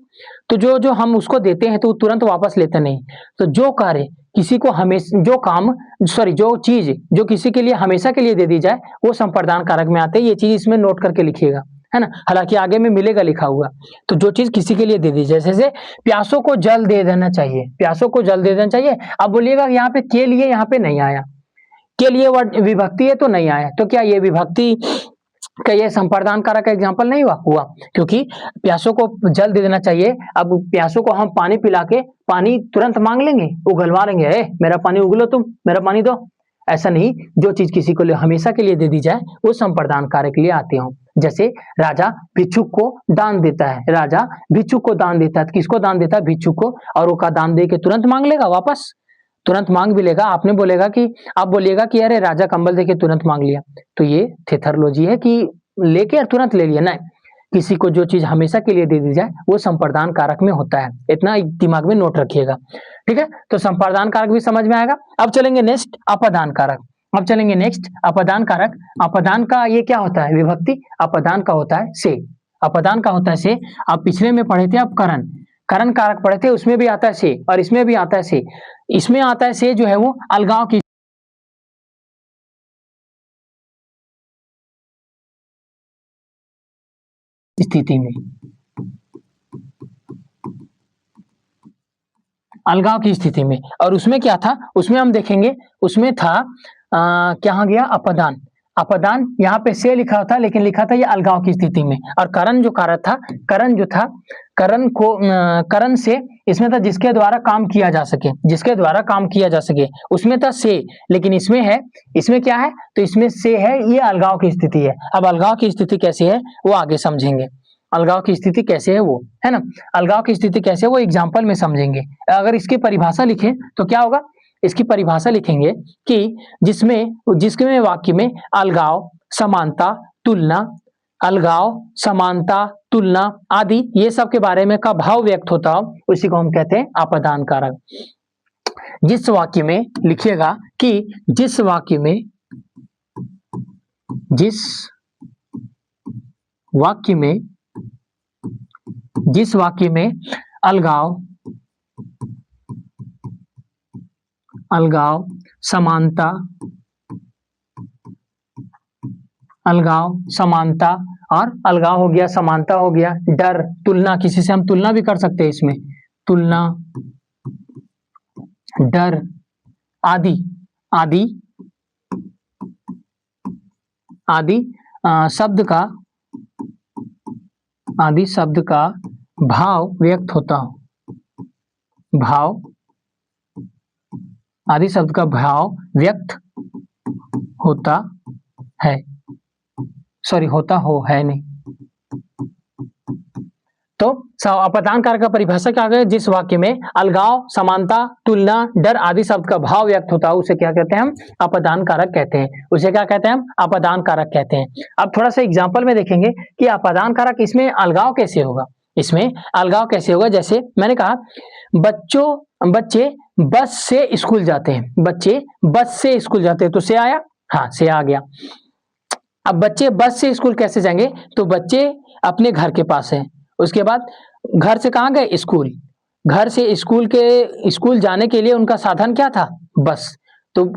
तो जो जो हम उसको देते हैं तो वो तुरंत वापस लेते नहीं। तो जो कार्य किसी को हमेशा, जो काम, सॉरी, जो चीज जो किसी के लिए हमेशा के लिए दे दी जाए वो संप्रदान कारक में आते हैं। ये चीज इसमें नोट करके लिखिएगा, है ना, हालांकि आगे में मिलेगा लिखा हुआ। तो जो चीज किसी के लिए दे दी जाए, जैसे प्यासों को जल दे देना चाहिए, प्यासों को जल दे देना चाहिए। अब बोलिएगा यहाँ पे के लिए यहाँ पे नहीं आया, के लिए वर्ड विभक्ति है तो नहीं आया, तो क्या ये विभक्ति का ये संप्रदान कारक का एग्जाम्पल नहीं हुआ? क्योंकि प्यासों को जल दे देना चाहिए। अब प्यासों को हम पानी पिला के पानी तुरंत मांग लेंगे, उगलवा लेंगे, मेरा पानी उगलो, तुम मेरा पानी दो, ऐसा नहीं। जो चीज किसी को हमेशा के लिए दे दी जाए वो संप्रदान कारक के लिए आती हो। जैसे राजा भिक्षुक को दान देता है, राजा भिक्षुक को दान देता है, किसको दान देता है? भिक्षुक को। और वो का दान दे के तुरंत मांग लेगा वापस, तुरंत मांग भी लेगा। आपने बोलेगा कि, आप बोलिएगा कि अरे राजा कंबल देके तुरंत मांग लिया, तो ये थेथरोलॉजी है कि लेके और तुरंत ले लिया। नहीं, किसी को जो चीज हमेशा के लिए दे दी जाए वो संप्रदान कारक में होता है, इतना दिमाग में नोट रखिएगा, ठीक है। तो संप्रदान कारक भी समझ में आएगा। अब चलेंगे नेक्स्ट अपदान कारक। अब चलेंगे नेक्स्ट अपदान कारक। अपदान का ये क्या होता है? विभक्ति। अपदान का होता है से, अपदान का होता है से। आप पिछले में पढ़े थे, आप करण, करण कारक पढ़े थे, उसमें भी आता है से और इसमें भी आता है से। इसमें आता है से जो है वो अलगाव की स्थिति में, अलगाव की स्थिति में। और उसमें क्या था? उसमें हम देखेंगे, उसमें था क्या गया? अपदान। अपदान यहाँ पे से लिखा था, लेकिन लिखा था ये अलगाव की स्थिति में। और करण जो कारक था, करण जो था, करण को करण से इसमें था जिसके द्वारा काम किया जा सके, जिसके द्वारा काम किया जा सके, उसमें था से। लेकिन इसमें है, इसमें क्या है? तो इसमें से है, ये अलगाव की स्थिति है। अब अलगाव की स्थिति कैसी है वो आगे समझेंगे। अलगाव की स्थिति कैसे है वो, है ना, अलगाव की स्थिति कैसे है वो एग्जाम्पल में समझेंगे। अगर इसकी परिभाषा लिखें तो क्या होगा? इसकी परिभाषा लिखेंगे कि जिसमें वाक्य में अलगाव, समानता, तुलना, अलगाव, समानता, तुलना आदि ये सब के बारे में का भाव व्यक्त होता हो, उसी को हम कहते हैं अपदान कारक। जिस वाक्य में लिखिएगा कि जिस वाक्य में अलगाव, समानता, और अलगाव हो गया, समानता हो गया, डर, तुलना, किसी से हम तुलना भी कर सकते हैं इसमें, तुलना, डर आदि शब्द का भाव व्यक्त होता हो, आदि शब्द का भाव व्यक्त होता है, सॉरी होता हो है नहीं। तो अपदान कारक का परिभाषा क्या है? जिस वाक्य में अलगाव, समानता, तुलना, डर आदि शब्द का भाव व्यक्त होता है उसे क्या कहते हैं? हम अपदान कारक कहते हैं। उसे क्या कहते हैं? हम अपदान कारक कहते हैं। अब थोड़ा सा एग्जांपल में देखेंगे कि अपदान कारक इसमें अलगाव कैसे होगा, इसमें अलगाव कैसे होगा। जैसे मैंने कहा बच्चे बस से स्कूल जाते हैं, बच्चे बस से स्कूल जाते हैं, तो से आया, हाँ से आ गया। अब बच्चे बस से स्कूल कैसे जाएंगे? तो बच्चे अपने घर के पास है, उसके बाद घर से कहाँ गए? स्कूल। घर से स्कूल जाने के लिए उनका साधन क्या था? बस। तो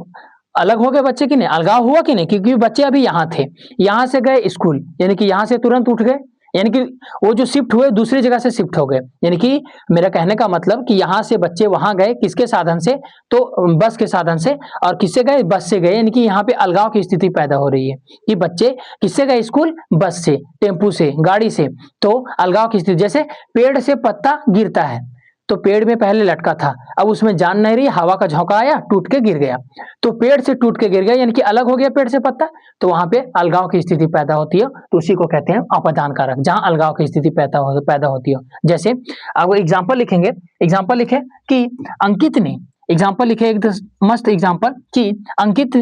अलग हो गए बच्चे कि नहीं? अलगाव हुआ कि नहीं? क्योंकि बच्चे अभी यहाँ थे, यहाँ से गए स्कूल, यानी कि यहाँ से तुरंत उठ गए, यानी कि वो जो शिफ्ट हुए दूसरी जगह से शिफ्ट हो गए। यानी कि मेरा कहने का मतलब कि यहाँ से बच्चे वहां गए किसके साधन से? तो बस के साधन से। और किससे गए? बस से गए। यानी कि यहाँ पे अलगाव की स्थिति पैदा हो रही है कि बच्चे किससे गए स्कूल? बस से, टेम्पू से, गाड़ी से। तो अलगाव की स्थिति, जैसे पेड़ से पत्ता गिरता है, तो पेड़ में पहले लटका था, अब उसमें जान नहीं रही, हवा का झोंका आया, टूट के गिर गया, तो पेड़ से टूट के गिर गया, यानी कि अलग हो गया पेड़ से पत्ता, तो वहां पे अलगाव की स्थिति पैदा होती है, तो उसी को कहते हैं अपदान कारक, जहां अलगाव की स्थिति पैदा होती है। जैसे अब एग्जाम्पल लिखेंगे, एग्जाम्पल लिखे कि अंकित ने, एग्जाम्पल लिखे एक मस्त एग्जाम्पल कि अंकित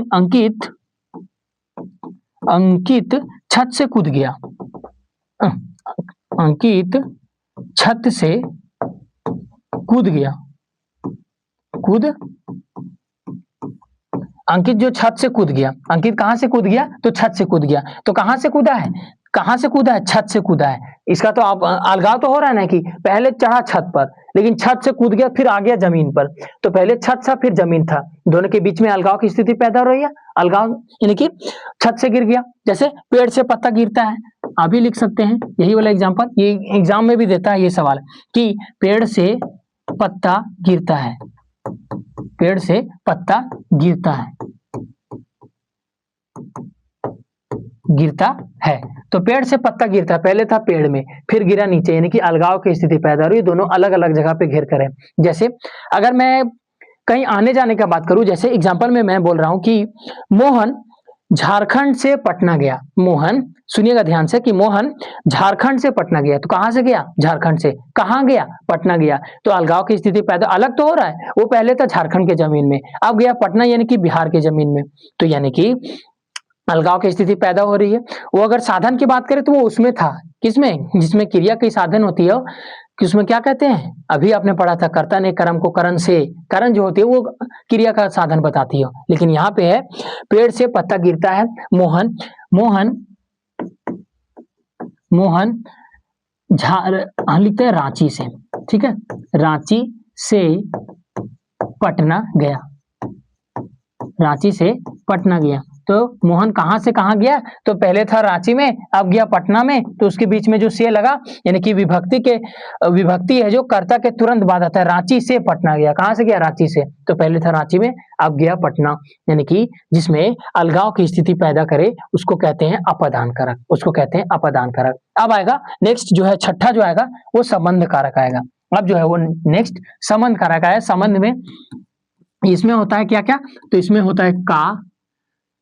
छत से कूद गया, अंकित छत से कूद गया, अंकित जो छत से कूद गया, अंकित कहां से कूद गया? तो छत से कूद गया। तो कहां से कूदा है? कहां से कूदा है? छत से कूदा है। इसका तो आप अलगाव तो हो रहा है ना कि पहले चढ़ा छत पर, लेकिन छत से कूद गया, फिर आ गया जमीन पर। तो पहले छत था, फिर जमीन था, दोनों के बीच में अलगाव की स्थिति पैदा हो रही है। अलगाव यानी कि छत से गिर गया, जैसे पेड़ से पत्ता गिरता है। आप भी लिख सकते हैं यही वाला एग्जाम्पल, ये एग्जाम में भी देता है ये सवाल कि पेड़ से पत्ता गिरता है, पेड़ से पत्ता गिरता है, गिरता है। तो पेड़ से पत्ता गिरता है, पहले था पेड़ में, फिर गिरा नीचे, यानी कि अलगाव की स्थिति पैदा हो रही है। दोनों अलग अलग जगह पे घिर कर है। जैसे अगर मैं कहीं आने जाने का बात करूं, जैसे एग्जाम्पल में मैं बोल रहा हूं कि मोहन झारखंड से पटना गया। मोहन, सुनिएगा ध्यान से, कि मोहन झारखंड से पटना गया। तो कहां से गया? झारखंड से। कहां गया? पटना गया। तो अलगाव की स्थिति पैदा, अलग तो हो रहा है, वो पहले था झारखंड के जमीन में, अब गया पटना यानी कि बिहार के जमीन में। तो यानी कि अलगाव की स्थिति पैदा हो रही है। वो अगर साधन की बात करें तो वो उसमें था, किसमें? जिसमें क्रिया की साधन होती है, कि उसमें क्या कहते हैं, अभी आपने पढ़ा था, कर्ता ने कर्म को करण से, करण जो होती है वो क्रिया का साधन बताती है। लेकिन यहाँ पे है पेड़ से पत्ता गिरता है। मोहन मोहन मोहन लिखते हैं रांची से, ठीक है, रांची से पटना गया, रांची से पटना गया। तो मोहन कहां से कहां गया? तो पहले था रांची में, अब गया पटना में। तो उसके बीच में जो से लगा, यानी कि विभक्ति है जो कर्ता के तुरंत बाद आता है। रांची से पटना गया, कहां से गया? रांची से। तो पहले था रांची में, अब गया पटना, यानी कि जिसमें अलगाव की स्थिति पैदा करे उसको कहते हैं अपदान कारक, उसको कहते हैं अपदान कारक। अब आएगा नेक्स्ट जो है, छठा जो आएगा वो संबंध कारक आएगा। अब जो है वो नेक्स्ट संबंध कारक आया। संबंध में इसमें होता है क्या क्या? तो इसमें होता है का,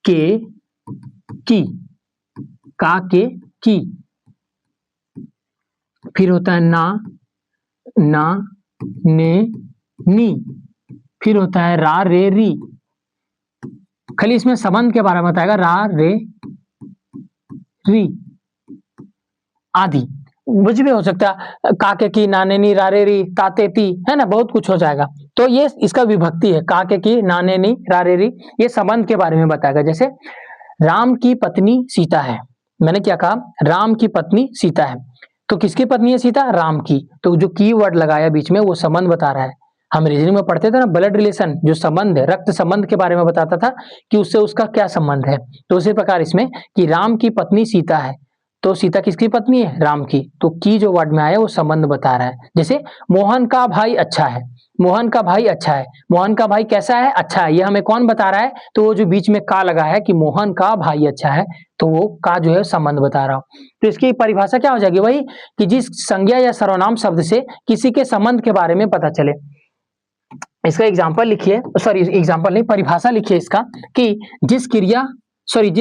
के, की, का, के, की, फिर होता है ना, ना, ने, नी, फिर होता है रा, रे, री। खाली इसमें संबंध के बारे में बताएगा, रा, रे, री आदि। कुछ भी हो सकता है, काके की, नाने नी, रारे री, ताते ती, है ना, बहुत कुछ हो जाएगा। तो ये इसका विभक्ति है, काके की, नाने नी, रारे री। ये संबंध के बारे में बताएगा। जैसे राम की पत्नी सीता है, मैंने क्या कहा? राम की पत्नी सीता है। तो किसकी पत्नी है सीता? राम की। तो जो की वर्ड लगाया बीच में वो संबंध बता रहा है। हम रीजनिंग में पढ़ते थे ना, ब्लड रिलेशन, जो संबंध है, रक्त संबंध के बारे में बताता था कि उससे उसका क्या संबंध है। तो उसी प्रकार इसमें कि राम की पत्नी सीता है, तो सीता किसकी पत्नी है? राम की। तो की जो वर्ड में आया वो संबंध बता रहा है। जैसे मोहन का भाई अच्छा है, मोहन का भाई अच्छा है, मोहन का भाई कैसा है? अच्छा है। ये हमें कौन बता रहा है? तो वो जो बीच में का लगा है कि मोहन का भाई अच्छा है, तो वो का जो है संबंध बता रहा हूं। तो इसकी परिभाषा क्या हो जाएगी? वही कि जिस संज्ञा या सर्वनाम शब्द से किसी के संबंध के बारे में पता चले। इसका एग्जाम्पल लिखिए, सॉरी एग्जाम्पल नहीं, परिभाषा लिखिए इसका, कि जिस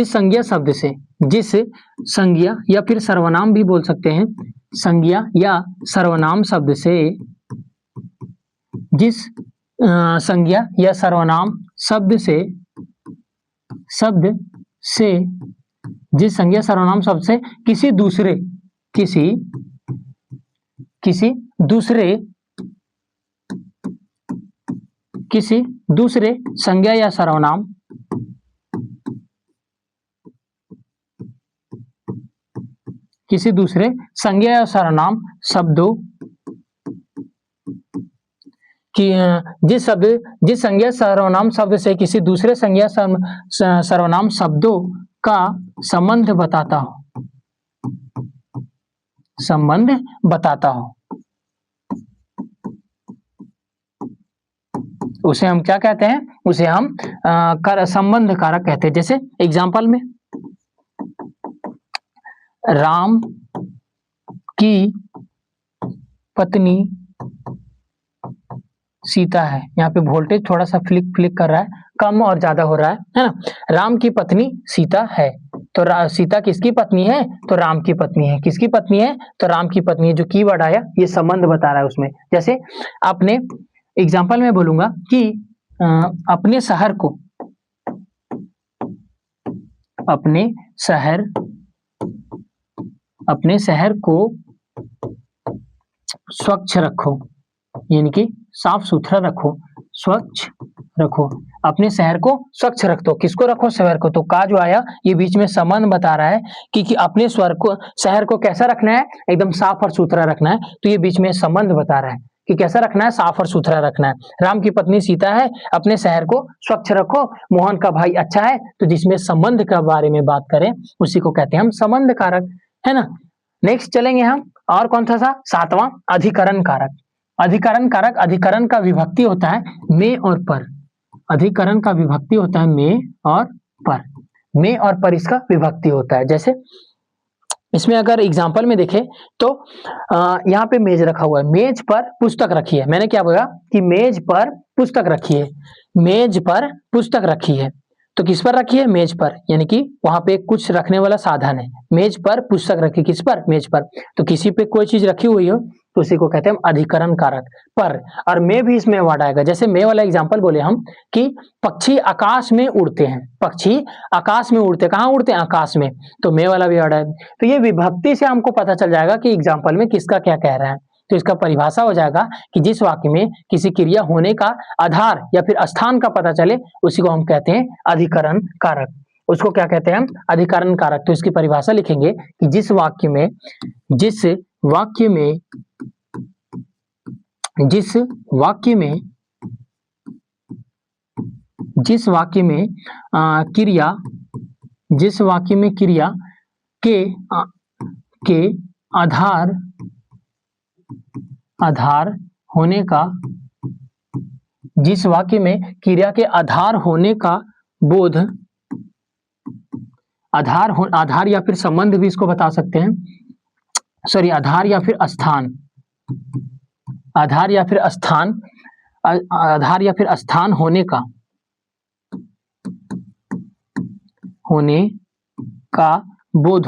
संज्ञा शब्द से, जिस संज्ञा या फिर सर्वनाम भी बोल सकते हैं, संज्ञा या सर्वनाम शब्द से, जिस संज्ञा या सर्वनाम शब्द से जिस संज्ञा सर्वनाम शब्द से किसी दूसरे संज्ञा या सर्वनाम किसी दूसरे संज्ञा या सर्वनाम शब्दों कि जिस संज्ञा सर्वनाम शब्द से किसी दूसरे संज्ञा सर्वनाम शब्दों का संबंध बताता हो, उसे हम क्या कहते हैं? उसे हम संबंध कारक कहते हैं। जैसे एग्जाम्पल में, राम की पत्नी सीता है। यहाँ पे वोल्टेज थोड़ा सा फ्लिक कर रहा है, कम और ज्यादा हो रहा है ना। राम की पत्नी सीता है, तो सीता किसकी पत्नी है? तो राम की पत्नी है। किसकी पत्नी है? तो राम की पत्नी है। जो कीवर्ड आया ये संबंध बता रहा है उसमें। जैसे आपने एग्जाम्पल में बोलूंगा कि अपने शहर को स्वच्छ रखो, यानी कि साफ सुथरा रखो, स्वच्छ रखो, अपने शहर को स्वच्छ रख दो। किसको रखो? शहर को। तो का जो आया ये बीच में संबंध बता रहा है कि अपने स्वर को, शहर को कैसा रखना है? एकदम साफ और सुथरा रखना है। तो ये बीच में संबंध बता रहा है कि कैसा रखना है? साफ और सुथरा रखना है। राम की पत्नी सीता है, अपने शहर को स्वच्छ रखो। मोहन का भाई अच्छा है। तो जिसमें संबंध के बारे में बात करें उसी को कहते हैं हम संबंध कारक, है ना। नेक्स्ट चलेंगे हम, और कौन सा था? 7वां, अधिकरण कारक। अधिकरण कारक, अधिकरण का विभक्ति होता है में और पर। अधिकरण का विभक्ति होता है में और पर। में और पर इसका विभक्ति होता है। जैसे इसमें अगर एग्जाम्पल में देखें तो यहाँ पे मेज रखा हुआ है, मेज पर पुस्तक रखी है। मैंने क्या बोला कि मेज पर पुस्तक रखी है, मेज पर पुस्तक रखी है। तो किस पर रखी है? मेज पर, यानी कि वहां पे कुछ रखने वाला साधन है। मेज पर पुस्तक रखी, किस पर? मेज पर। तो किसी पे कोई चीज रखी हुई हो तो उसी को कहते हैं अधिकरण कारक। पर और में भी इसमें वर्ड आएगा। जैसे में वाला एग्जांपल बोले हम कि पक्षी आकाश में उड़ते हैं, पक्षी आकाश में उड़ते, कहाँ उड़ते हैं? आकाश में। तो में वाला भी वर्ड है। तो ये विभक्ति से हमको पता चल जाएगा कि एग्जाम्पल में किसका क्या कह रहा है। तो इसका परिभाषा हो जाएगा कि जिस वाक्य में किसी क्रिया होने का आधार या फिर स्थान का पता चले उसी को हम कहते हैं अधिकरण कारक। उसको क्या कहते हैं हम? अधिकरण कारक। तो इसकी परिभाषा लिखेंगे कि जिस वाक्य में जिस वाक्य में क्रिया, जिस वाक्य में क्रिया के आधार होने का, जिस वाक्य में क्रिया के आधार होने का बोध, आधार या फिर संबंध भी इसको बता सकते हैं, सॉरी आधार या फिर स्थान, आधार या फिर स्थान, आधार या फिर स्थान होने का बोध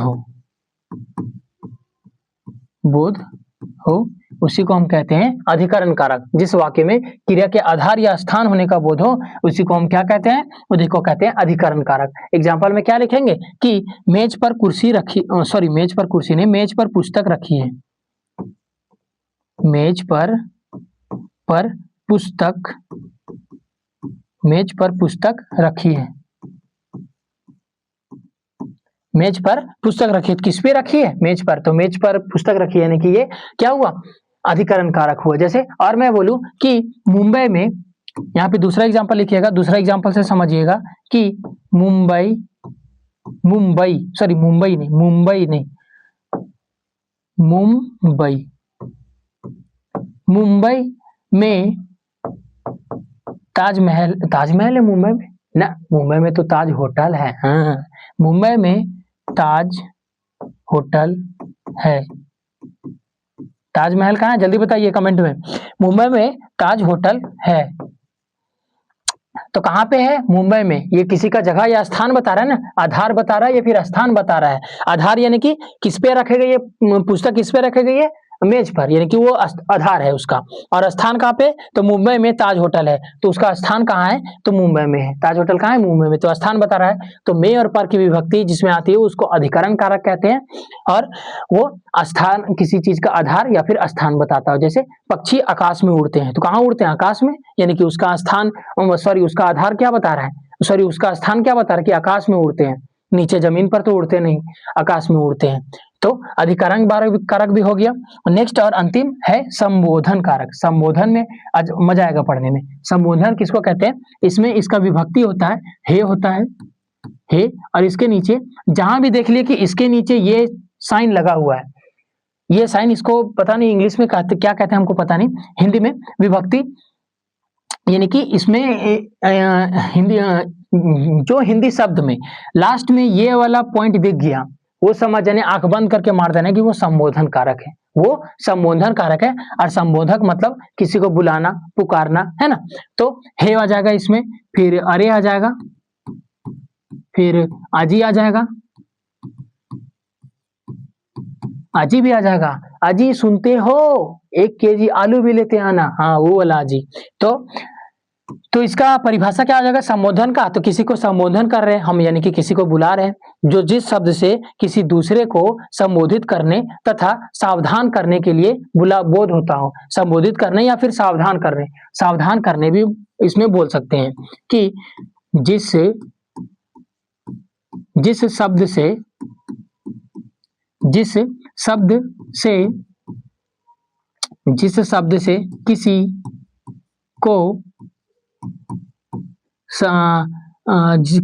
हो उसी को हम कहते हैं अधिकरण कारक। जिस वाक्य में क्रिया के आधार या स्थान होने का बोध हो उसी को हम क्या कहते हैं? उसी को कहते हैं अधिकरण कारक। एग्जाम्पल में क्या लिखेंगे कि मेज पर कुर्सी रखी, सॉरी मेज पर कुर्सी नहीं, मेज पर पुस्तक रखी है, मेज पर पुस्तक रखी है, मेज पर पुस्तक रखी है। किस पे रखी है? मेज पर। तो मेज पर पुस्तक रखी है, यानी कि ये क्या हुआ? अधिकरण कारक हुआ। जैसे और मैं बोलूं कि मुंबई में, यहाँ पे दूसरा एग्जांपल लिखिएगा, दूसरा एग्जांपल से समझिएगा कि मुंबई में ताजमहल है मुंबई में ना, मुंबई में तो ताज होटल है। हाँ, मुंबई में ताज होटल है। ताजमहल कहाँ है? जल्दी बताइए कमेंट में। मुंबई में ताज होटल है। तो कहाँ पे है? मुंबई में। ये किसी का जगह या स्थान बता रहा है ना, आधार बता रहा है या फिर स्थान बता रहा है। आधार यानी कि किस पे रखे गई, ये पुस्तक किस पे रखे गई है? मेज पर, यानी कि वो आधार है उसका। और स्थान कहाँ पे? तो मुंबई में ताज होटल है। तो उसका स्थान कहाँ है? तो मुंबई में है। ताज होटल कहाँ है? मुंबई में। तो स्थान बता रहा है। तो में और पर की विभक्ति जिसमें आती है उसको अधिकरण कारक कहते हैं। और वो स्थान, किसी चीज का आधार या फिर स्थान बताता है। जैसे पक्षी आकाश में उड़ते हैं, तो कहाँ उड़ते हैं? आकाश में। यानी कि उसका स्थान, सॉरी उसका आधार क्या बता रहा है, सॉरी उसका स्थान क्या बता रहा है कि आकाश में उड़ते हैं। नीचे जमीन पर तो उड़ते नहीं, आकाश में उड़ते हैं। तो अधिकरण कारक भी हो गया। नेक्स्ट और अंतिम है संबोधन कारक। संबोधन में आज मजा आएगा पढ़ने में। संबोधन किसको कहते हैं? इसमें इसका विभक्ति होता है हे, होता है हे, और इसके नीचे जहां भी देख लिए कि इसके नीचे ये साइन लगा हुआ है, ये साइन, इसको पता नहीं इंग्लिश में कहते क्या कहते हैं, हमको पता नहीं। हिंदी में विभक्ति, यानी कि इसमें हिंदी, जो हिंदी शब्द में लास्ट में ये वाला पॉइंट दिख गया वो समझ जाने, आंख बंद करके मार देना कि वो संबोधन कारक है, वो संबोधन कारक है। और संबोधक मतलब किसी को बुलाना, पुकारना, है ना। तो हे आ जाएगा इसमें, फिर अरे आ जाएगा, फिर आजी आ जाएगा, आजी भी आ जाएगा। आजी सुनते हो, 1 केजी आलू भी लेते आना, हाँ वो वाला आजी। तो तो इसका परिभाषा क्या हो जाएगा संबोधन का? तो किसी को संबोधन कर रहे हैं हम, यानी कि किसी को बुला रहे हैं जो जिस शब्द से किसी दूसरे को संबोधित करने तथा सावधान करने के लिए बोध होता हो। संबोधित करने या फिर सावधान करने भी इसमें बोल सकते हैं कि जिस शब्द से किसी को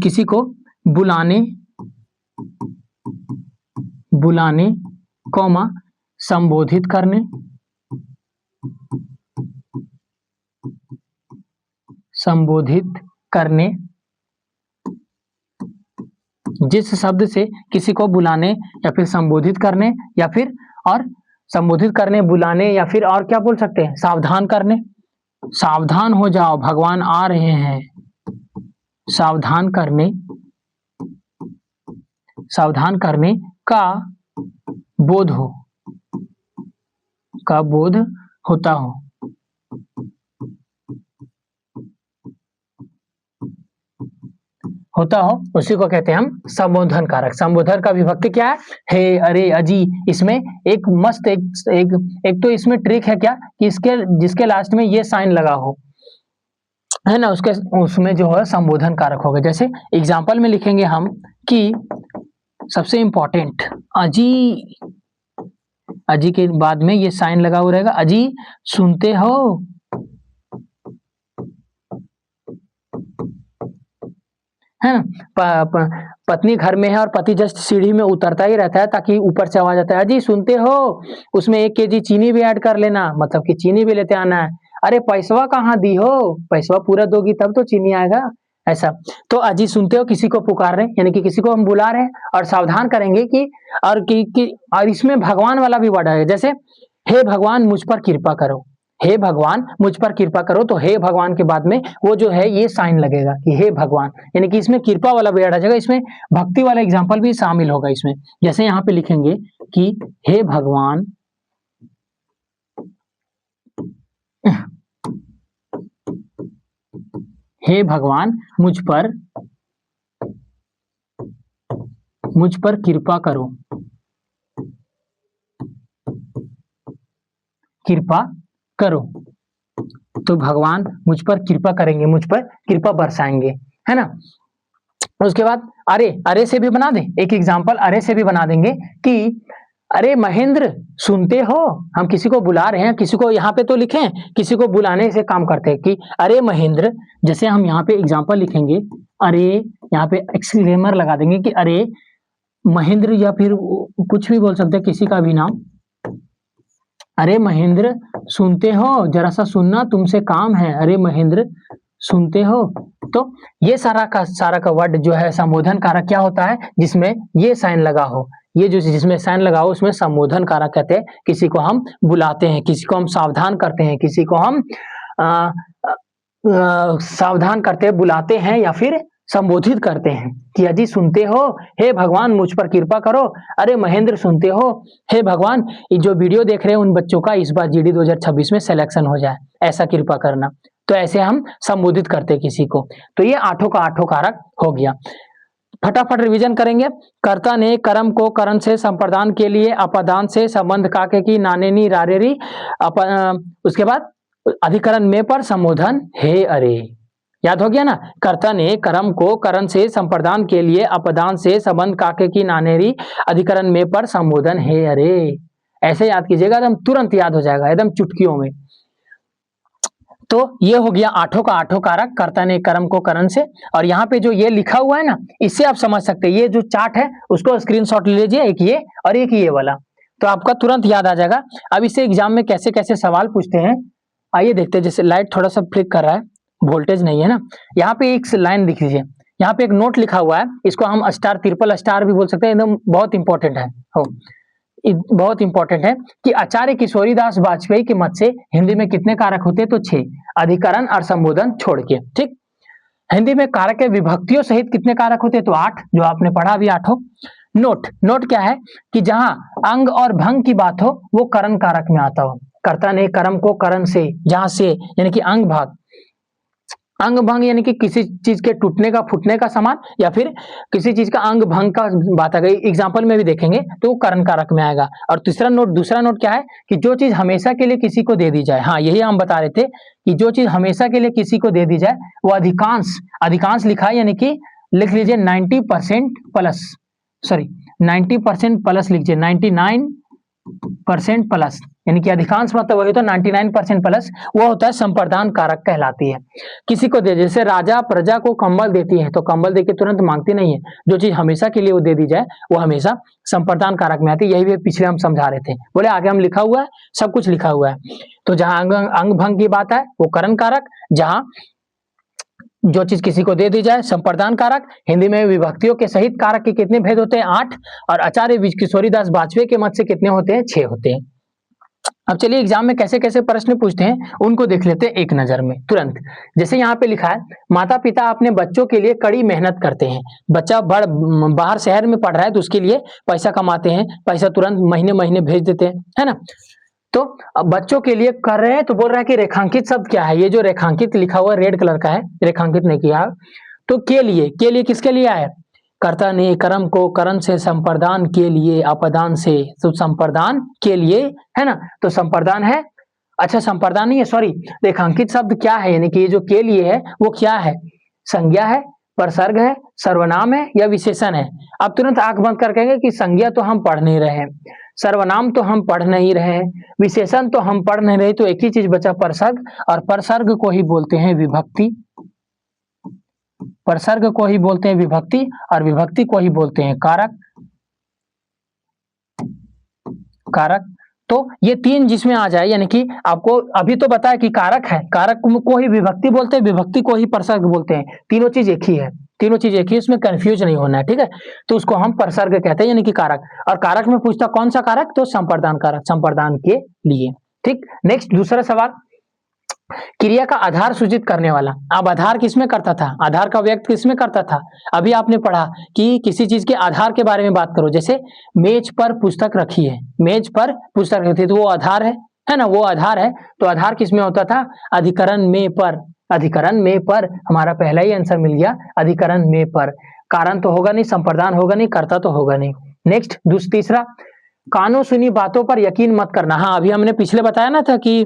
किसी को बुलाने कौमा संबोधित करने जिस शब्द से किसी को बुलाने या फिर संबोधित करने या फिर और संबोधित करने, बुलाने या फिर और क्या बोल सकते हैं, सावधान करने। सावधान हो जाओ भगवान आ रहे हैं। सावधान करने का बोध होता हो। उसी को कहते हैं हम संबोधन कारक। संबोधन का विभक्ति क्या है? हे, अरे, अजी। इसमें एक मस्त एक तो इसमें ट्रिक है क्या कि जिसके लास्ट में ये साइन लगा हो, है ना, उसमें जो है संबोधन कारक होगा। जैसे एग्जाम्पल में लिखेंगे हम कि सबसे इंपॉर्टेंट अजी के बाद में ये साइन लगा हुआ रहेगा। अजी सुनते हो? है ना, पत्नी घर में है और पति जस्ट सीढ़ी में उतरता ही रहता है ताकि ऊपर से आवाज आता है, अजी सुनते हो? उसमें 1 kg चीनी भी ऐड कर लेना, मतलब कि चीनी भी लेते आना है। अरे पैसवा कहाँ दी हो? पैसवा पूरा दोगी तब तो चीनी आएगा। ऐसा तो अजी सुनते हो किसी को पुकार रहे हैं, यानी कि किसी को हम बुला रहे हैं और सावधान करेंगे कि और इसमें भगवान वाला भी वर्ड है। जैसे हे भगवान मुझ पर कृपा करो। हे भगवान मुझ पर कृपा करो, तो हे भगवान के बाद में वो जो है ये साइन लगेगा कि हे भगवान, यानी कि इसमें कृपा वाला वर्ड आ जाएगा। इसमें भक्ति वाला एग्जाम्पल भी शामिल होगा इसमें। जैसे यहाँ पे लिखेंगे कि हे भगवान मुझ पर कृपा करो। तो भगवान मुझ पर कृपा करेंगे, मुझ पर कृपा बरसाएंगे, है ना। उसके बाद अरे से भी बना दें, एक एग्जाम्पल अरे से भी बना देंगे कि अरे महेंद्र सुनते हो? हम किसी को बुला रहे हैं, किसी को यहाँ पे तो लिखें, किसी को बुलाने से काम करते हैं कि अरे महेंद्र। जैसे हम यहाँ पे एग्जाम्पल लिखेंगे अरे, यहाँ पे एक्सक्लेमर लगा देंगे कि अरे महेंद्र, या फिर कुछ भी बोल सकते हैं किसी का भी नाम। अरे महेंद्र सुनते हो? जरा सा सुनना, तुमसे काम है। अरे महेंद्र सुनते हो? तो ये सारा का वर्ड जो है संबोधन कारक क्या होता है, जिसमें ये साइन लगा हो। ये जो जिसमें साइन लगा हो उसमें संबोधन कारक कहते हैं। किसी को हम बुलाते हैं, किसी को हम सावधान करते हैं, किसी को हम सावधान करते हैं, बुलाते हैं या फिर संबोधित करते हैं कि अजी सुनते हो? हे भगवान मुझ पर कृपा करो। अरे महेंद्र सुनते हो? हे भगवान ये जो वीडियो देख रहे हैं उन बच्चों का इस बार जीडी 2026 में सिलेक्शन हो जाए, ऐसा कृपा करना। तो ऐसे हम संबोधित करते हैं किसी को। तो ये 8 का 8 कारक हो गया। फटाफट रिवीजन करेंगे। कर्ता ने कर्म को करण से संप्रदान के लिए अपदान से संबंध काके की नानेनी रारेरी। उसके बाद अधिकरण में पर संबोधन हे अरे। याद हो गया ना। कर्ता ने कर्म को करण से संप्रदान के लिए अपदान से संबंध काके की नानेरी, अधिकरण में पर संबोधन हे अरे। ऐसे याद कीजिएगा, एकदम तुरंत याद हो जाएगा, एकदम चुटकियों में। तो ये हो गया 8 का 8 कारक, कर्ता ने कर्म को करण से। और यहाँ पे जो ये लिखा हुआ है ना, इससे आप समझ सकते हैं। ये जो चार्ट है उसको स्क्रीनशॉट ले लीजिए, एक ये और एक ये वाला, तो आपका तुरंत याद आ जाएगा। अब इससे एग्जाम में कैसे कैसे सवाल पूछते हैं आइए देखते हैं। जैसे लाइट थोड़ा सा फ्लिक कर रहा है, वोल्टेज नहीं है ना। यहाँ पे एक लाइन लिख लीजिए, यहाँ पे एक नोट लिखा हुआ है, इसको हम स्टार ट्रिपल स्टार भी बोल सकते हैं, एकदम बहुत इंपॉर्टेंट है। बहुत इंपॉर्टेंट है कि आचार्य किशोरीदास वाजपेयी के मत से हिंदी में कितने कारक होते हैं? तो 6, अधिकरण और संबोधन छोड़ के। ठीक, हिंदी में कारक के विभक्तियों सहित कितने कारक होते हैं? तो 8, जो आपने पढ़ा अभी 8। नोट क्या है कि जहां अंग और भंग की बात हो वो करण कारक में आता हो। कर्ता ने कर्म को करण से, जहां से यानी कि अंग भाग, अंग भंग यानी कि किसी चीज के टूटने का फूटने का समान, या फिर किसी चीज का अंग भंग का बात आ गई, एग्जाम्पल में भी देखेंगे तो करण कारक में आएगा। और दूसरा नोट क्या है कि जो चीज हमेशा के लिए किसी को दे दी जाए, हाँ यही हम बता रहे थे कि जो चीज हमेशा के लिए किसी को दे दी जाए वो अधिकांश लिखा है, यानी कि लिख लीजिए 90% प्लस, सॉरी 90% प्लस लिखिए, 99% प्लस, यानी कि अधिकांश मतलब वही तो 99% प्लस, वो होता है संप्रदान कारक कहलाती है। किसी को दे, जैसे राजा प्रजा को कंबल देती है तो कंबल देके तुरंत मांगती नहीं है, जो चीज हमेशा के लिए वो दे दी जाए वो हमेशा संप्रदान कारक में आती है। यही भी पिछले हम समझा रहे थे, बोले आगे हम लिखा हुआ है, सब कुछ लिखा हुआ है। तो जहां अंग भंग की बात है वो करण कारक, जहां जो चीज किसी को दे दी जाए संप्रदान कारक। हिंदी में विभक्तियों के सहित कारक के कितने भेद होते हैं? 8। और आचार्य किशोरीदास वाजपेयी के मत से कितने होते हैं? 6 होते हैं। अब चलिए एग्जाम में कैसे कैसे प्रश्न पूछते हैं उनको देख लेते हैं एक नजर में तुरंत। जैसे यहाँ पे लिखा है, माता पिता अपने बच्चों के लिए कड़ी मेहनत करते हैं। बच्चा बाहर शहर में पढ़ रहा है तो उसके लिए पैसा कमाते हैं, पैसा तुरंत महीने महीने भेज देते हैं, है ना। तो अब बच्चों के लिए कर रहे हैं तो बोल रहा है कि रेखांकित शब्द क्या है? ये जो रेखांकित लिखा हुआ रेड कलर का है, रेखांकित नहीं किया। तो के लिए किसके लिए आया? कर्ता ने कर्म को करण से संप्रदान के लिए, अपदान से, तो संप्रदान के लिए, है ना। तो संप्रदान है, अच्छा संप्रदान नहीं है, सॉरी, रेखांकित शब्द क्या है, यानी कि ये जो के लिए है वो क्या है? संज्ञा है, प्रसर्ग है, सर्वनाम है या विशेषण है? अब तुरंत आंख बंद कर कहेंगे कि संज्ञा तो हम पढ़ नहीं रहे, सर्वनाम तो हम पढ़ नहीं रहे, विशेषण तो हम पढ़ नहीं रहे, तो एक ही चीज बचा, प्रसर्ग। और प्रसर्ग को ही बोलते हैं विभक्ति, प्रसर्ग को ही बोलते हैं विभक्ति, और विभक्ति को ही बोलते हैं कारक। तो ये 3 जिसमें आ जाए, यानी कि आपको अभी तो बताया कि कारक है, कारक को ही विभक्ति बोलते हैं, विभक्ति को ही प्रसर्ग बोलते हैं। तीनों चीज एक ही है, इसमें कंफ्यूज नहीं होना है, ठीक है। तो उसको हम प्रसर्ग कहते हैं, यानी कि कारक। और कारक में पूछता कौन सा कारक? तो संप्रदान कारक, संप्रदान के लिए। ठीक, नेक्स्ट दूसरा सवाल, क्रिया का आधार सूचित करने वाला। अब आधार किसमें करता था? आधार का व्यक्त किसमें करता था? अभी आपने पढ़ा कि किसी चीज के आधार के बारे में बात करो, जैसे मेज पर पुस्तक रखी है, मेज पर पुस्तक रखी है तो वो आधार है ना, वो आधार है। तो आधार किसमें होता था? अधिकरण में पर, अधिकरण में पर, हमारा पहला ही आंसर मिल गया, अधिकरण में पर। कारण तो होगा नहीं, संप्रदान होगा नहीं, कर्ता तो होगा नहीं। नेक्स्ट तीसरा, कानो सुनी बातों पर यकीन मत करना। हाँ अभी हमने पिछले बताया ना था कि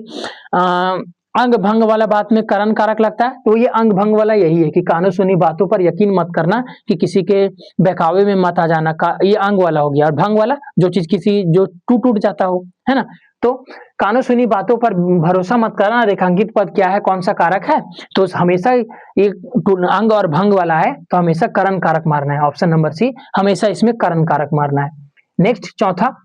अंग भंग वाला बात में करण कारक लगता है, तो ये अंग भंग वाला यही है कि कानो सुनी बातों पर यकीन मत करना, कि किसी के बहकावे में मत आ जाना का, ये अंग वाला हो गया। और भंग वाला जो चीज किसी जो टूट जाता हो, है ना। तो कानो सुनी बातों पर भरोसा मत करना, रेखांकित पद क्या है, कौन सा कारक है? तो हमेशा ये अंग और भंग वाला है तो हमेशा करण कारक मारना है, ऑप्शन नंबर सी, हमेशा इसमें करण कारक मारना है। नेक्स्ट चौथा,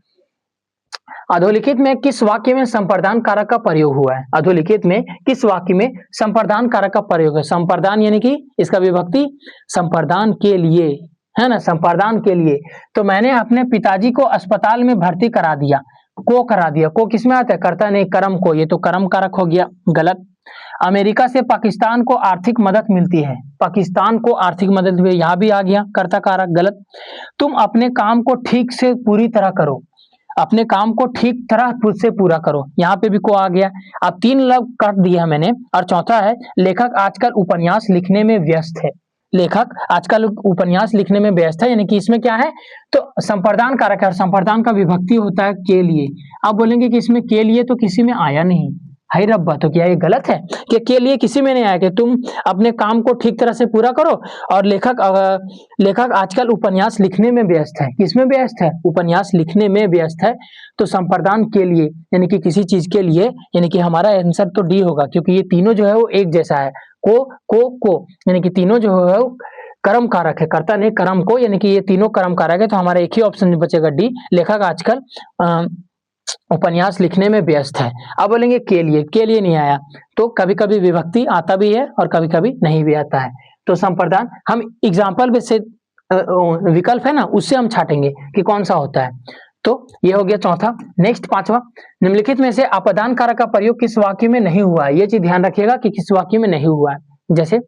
अधोलिखित में किस वाक्य में संप्रदान कारक का प्रयोग हुआ है? अधोलिखित में किस वाक्य में संप्रदान कारक का प्रयोग है? संप्रदान यानी कि इसका विभक्ति, संप्रदान के लिए, है ना, संप्रदान के लिए। तो मैंने अपने पिताजी को अस्पताल में भर्ती करा दिया, को करा दिया, को किसमें आता है? कर्ता ने कर्म को, ये तो कर्म कारक हो गया, गलत। अमेरिका से पाकिस्तान को आर्थिक मदद मिलती है, पाकिस्तान को आर्थिक मदद भी, यहां भी आ गया कर्ता कारक, गलत। तुम अपने काम को ठीक से पूरी तरह करो, अपने काम को ठीक तरह से पूरा करो, यहाँ पे भी को आ गया। अब 3 लफ्ज काट दिया मैंने। और चौथा है, लेखक आजकल उपन्यास लिखने में व्यस्त है, लेखक आजकल उपन्यास लिखने में व्यस्त है, यानी कि इसमें क्या है? तो संप्रदान कारक है, और संप्रदान का विभक्ति होता है के लिए। आप बोलेंगे कि इसमें के लिए तो किसी में आया नहीं, हाय रब्बा, तो क्या ये गलत है कि के लिए किसी में नहीं आया कि तुम अपने काम को ठीक तरह से पूरा करो? और लेखक आजकल उपन्यास लिखने में व्यस्त है, किसमें व्यस्त है? उपन्यास लिखने में व्यस्त है। तो संप्रदान के लिए यानी कि किसी चीज के लिए, यानी कि हमारा आंसर तो डी होगा, क्योंकि ये तीनों जो है वो एक जैसा है, को यानी कि तीनों जो है वो कर्म कारक है, कर्ता ने कर्म को, यानी कि ये तीनों कर्म कारक है। तो हमारा एक ही ऑप्शन बचेगा डी, लेखक आजकल उपन्यास लिखने में व्यस्त है। अब बोलेंगे के लिए नहीं आया, तो कभी कभी विभक्ति आता भी है और कभी कभी नहीं भी आता है। तो संप्रदान हम एग्जाम्पल में से विकल्प है ना, उससे हम छाटेंगे कि कौन सा होता है। तो ये हो गया चौथा। नेक्स्ट पांचवा, निम्नलिखित में से अपदान कारक का प्रयोग किस वाक्य में नहीं हुआ है? ये चीज ध्यान रखिएगा कि किस वाक्य में नहीं हुआ है। जैसे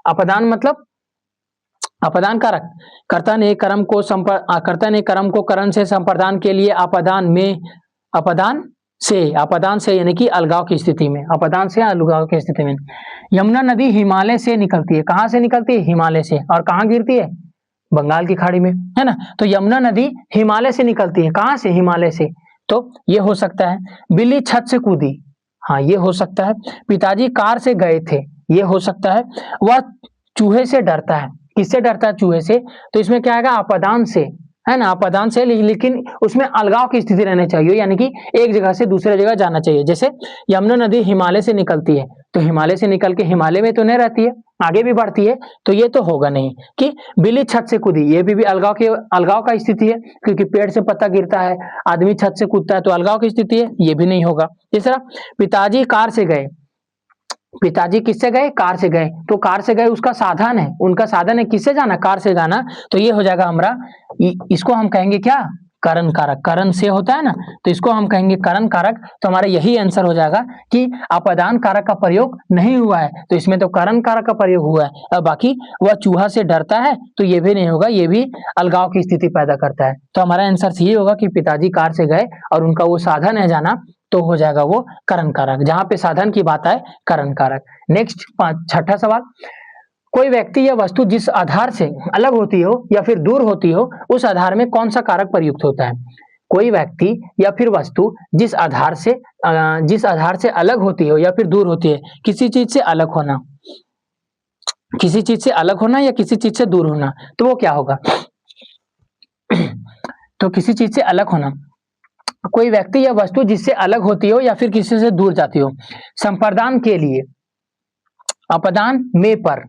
अपदान मतलब अपदान कारक, कर्ता ने कर्म को करण से संप्रदान के लिए अपदान से, अपदान से यानी कि अलगाव की स्थिति में, अपदान से अलगाव की स्थिति में। यमुना नदी हिमालय से निकलती है, कहाँ से निकलती है? हिमालय से, और कहाँ गिरती है? बंगाल की खाड़ी में, है ना। तो यमुना नदी हिमालय से निकलती है, कहाँ से? हिमालय से। तो ये हो सकता है। बिल्ली छत से कूदी, हाँ ये हो सकता है। पिताजी कार से गए थे, ये हो सकता है। वह चूहे से डरता है, किससे डरता है? चूहे से। तो इसमें क्या आएगा? अपदान से, है ना, अपदान से, लेकिन उसमें अलगाव की स्थिति रहनी चाहिए, यानी कि एक जगह से दूसरे जगह जाना चाहिए। जैसे यमुना नदी हिमालय से निकलती है, तो हिमालय से निकल के हिमालय में तो नहीं रहती है, आगे भी बढ़ती है, तो ये तो होगा नहीं। कि बिल्ली छत से कूदी, ये भी अलगाव का स्थिति है, क्योंकि पेड़ से पत्ता गिरता है, आदमी छत से कूदता है, तो अलगाव की स्थिति है, ये भी नहीं होगा। तीसरा, पिताजी कार से गए, पिताजी किससे गए? कार से गए। तो कार से गए उसका साधन है, उनका साधन है किससे जाना? कार से जाना। तो ये हो जाएगा हमारा, इसको हम कहेंगे क्या? करण कारक। करण से होता है ना, तो इसको हम कहेंगे करण कारक। तो हमारा यही आंसर हो जाएगा कि अपदान कारक का प्रयोग नहीं हुआ है, तो इसमें तो करण कारक का प्रयोग हुआ है। और बाकी वह चूहा से डरता है, तो ये भी नहीं होगा, ये भी अलगाव की स्थिति पैदा करता है। तो हमारा आंसर यही होगा कि पिताजी कार से गए और उनका वो साधन है जाना, तो हो जाएगा वो करण कारक। जहां पे साधन की बात आए, करण कारक। नेक्स्ट छठा सवाल, कोई व्यक्ति या वस्तु जिस आधार से अलग होती हो या फिर दूर होती हो, उस आधार में कौन सा कारक प्रयुक्त होता है? कोई व्यक्ति या फिर वस्तु जिस आधार से अलग होती हो या फिर दूर होती है, किसी चीज से अलग होना, किसी चीज से अलग होना या किसी चीज से दूर होना, तो वो क्या होगा? तो किसी चीज से अलग होना, कोई व्यक्ति या वस्तु जिससे अलग होती हो या फिर किसी से दूर जाती हो। संप्रदान के लिए, अपदान में पर,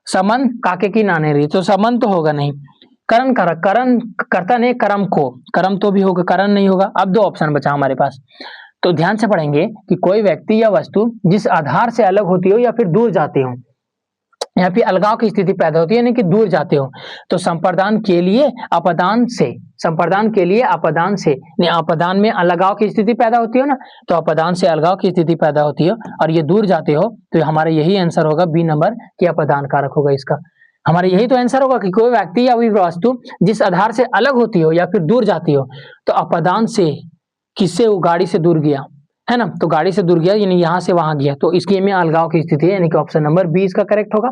समन काके की नाने रही, तो समन तो होगा नहीं। करण कारक, करण करता नहीं, कर्म को, कर्म तो भी होगा, करण नहीं होगा। अब दो ऑप्शन बचा हमारे पास, तो ध्यान से पढ़ेंगे कि कोई व्यक्ति या वस्तु जिस आधार से अलग होती हो या फिर दूर जाते हो, या फिर अलगाव की स्थिति पैदा होती है, यानी कि दूर जाते हो, तो संप्रदान के लिए अपदान से, संप्रदान के लिए अपदान से, अपदान में अलगाव की स्थिति पैदा होती हो ना, तो अपदान से अलगाव की स्थिति पैदा होती है, और ये दूर जाते हो, तो हमारा यही आंसर होगा बी नंबर, कि अपदान कारक होगा इसका। हमारा यही तो आंसर होगा कि कोई व्यक्ति या वस्तु जिस आधार से अलग होती हो या फिर दूर जाती हो, तो अपदान से, किससे? वो गाड़ी से दूर गया, है ना, तो गाड़ी से दूर गया यानी यहां से वहां गया, तो इसकी में अलगाव की स्थिति है, यानी कि ऑप्शन नंबर बी इसका करेक्ट होगा।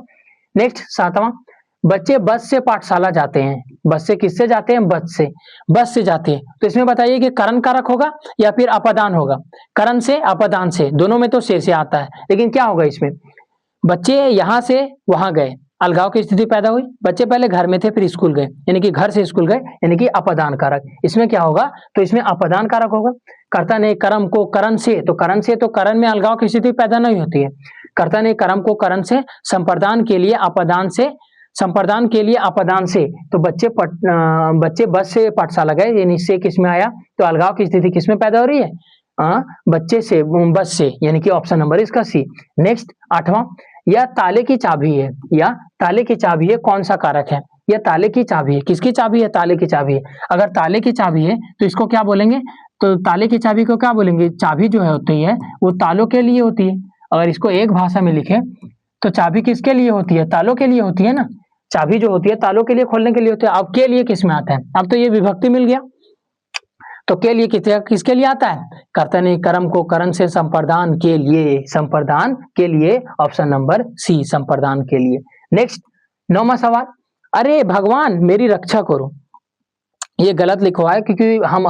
नेक्स्ट सातवां, बच्चे बस से पाठशाला जाते हैं, बस से किससे जाते हैं? बस से जाते हैं, तो इसमें बताइए कि करण कारक होगा या फिर अपदान होगा? करण से, अपदान से, दोनों में तो से आता है, लेकिन क्या होगा इसमें? बच्चे यहां से वहां गए, अलगाव की स्थिति पैदा हुई, बच्चे पहले घर में थे फिर स्कूल गए, यानी कि घर से स्कूल गए, यानी कि अपदान कारक। इसमें क्या होगा? तो इसमें अपदान कारक होगा। कर्ता ने कर्म को करण से, तो करण से, तो करण में अलगाव की स्थिति पैदा नहीं होती है। कर्ता ने कर्म को करण से, संप्रदान के लिए अपदान से, संप्रदान के लिए अपदान से, तो बच्चे बस से पाठशाला गए, यानी से किस में आया? तो अलगाव की स्थिति किस में पैदा हो रही है? बच्चे से, बस से, यानी कि ऑप्शन नंबर इसका सी। नेक्स्ट आठवां, यह ताले की चाबी है, या ताले की चाबी है, कौन सा कारक है? यह ताले की चाबी है, किसकी चाबी है? ताले की चाबी है। अगर ताले की चाबी है तो इसको क्या बोलेंगे? तो ताले की चाबी को क्या बोलेंगे? चाबी जो है होती है वो तालों के लिए होती है। अगर इसको एक भाषा में लिखे तो चाबी किसके लिए होती है? तालों के लिए होती है ना। चाबी जो होती है तालों के लिए, खोलने के लिए होती है। अब के लिए किस में आता है? अब तो ये विभक्ति मिल गया, तो के लिए किसके लिए आता है? कर्ता ने कर्म को करण से, संप्रदान के लिए, संप्रदान के लिए, ऑप्शन नंबर सी, संप्रदान के लिए। नेक्स्ट नौवां सवाल, अरे भगवान मेरी रक्षा करो, ये गलत लिखवा है क्योंकि हम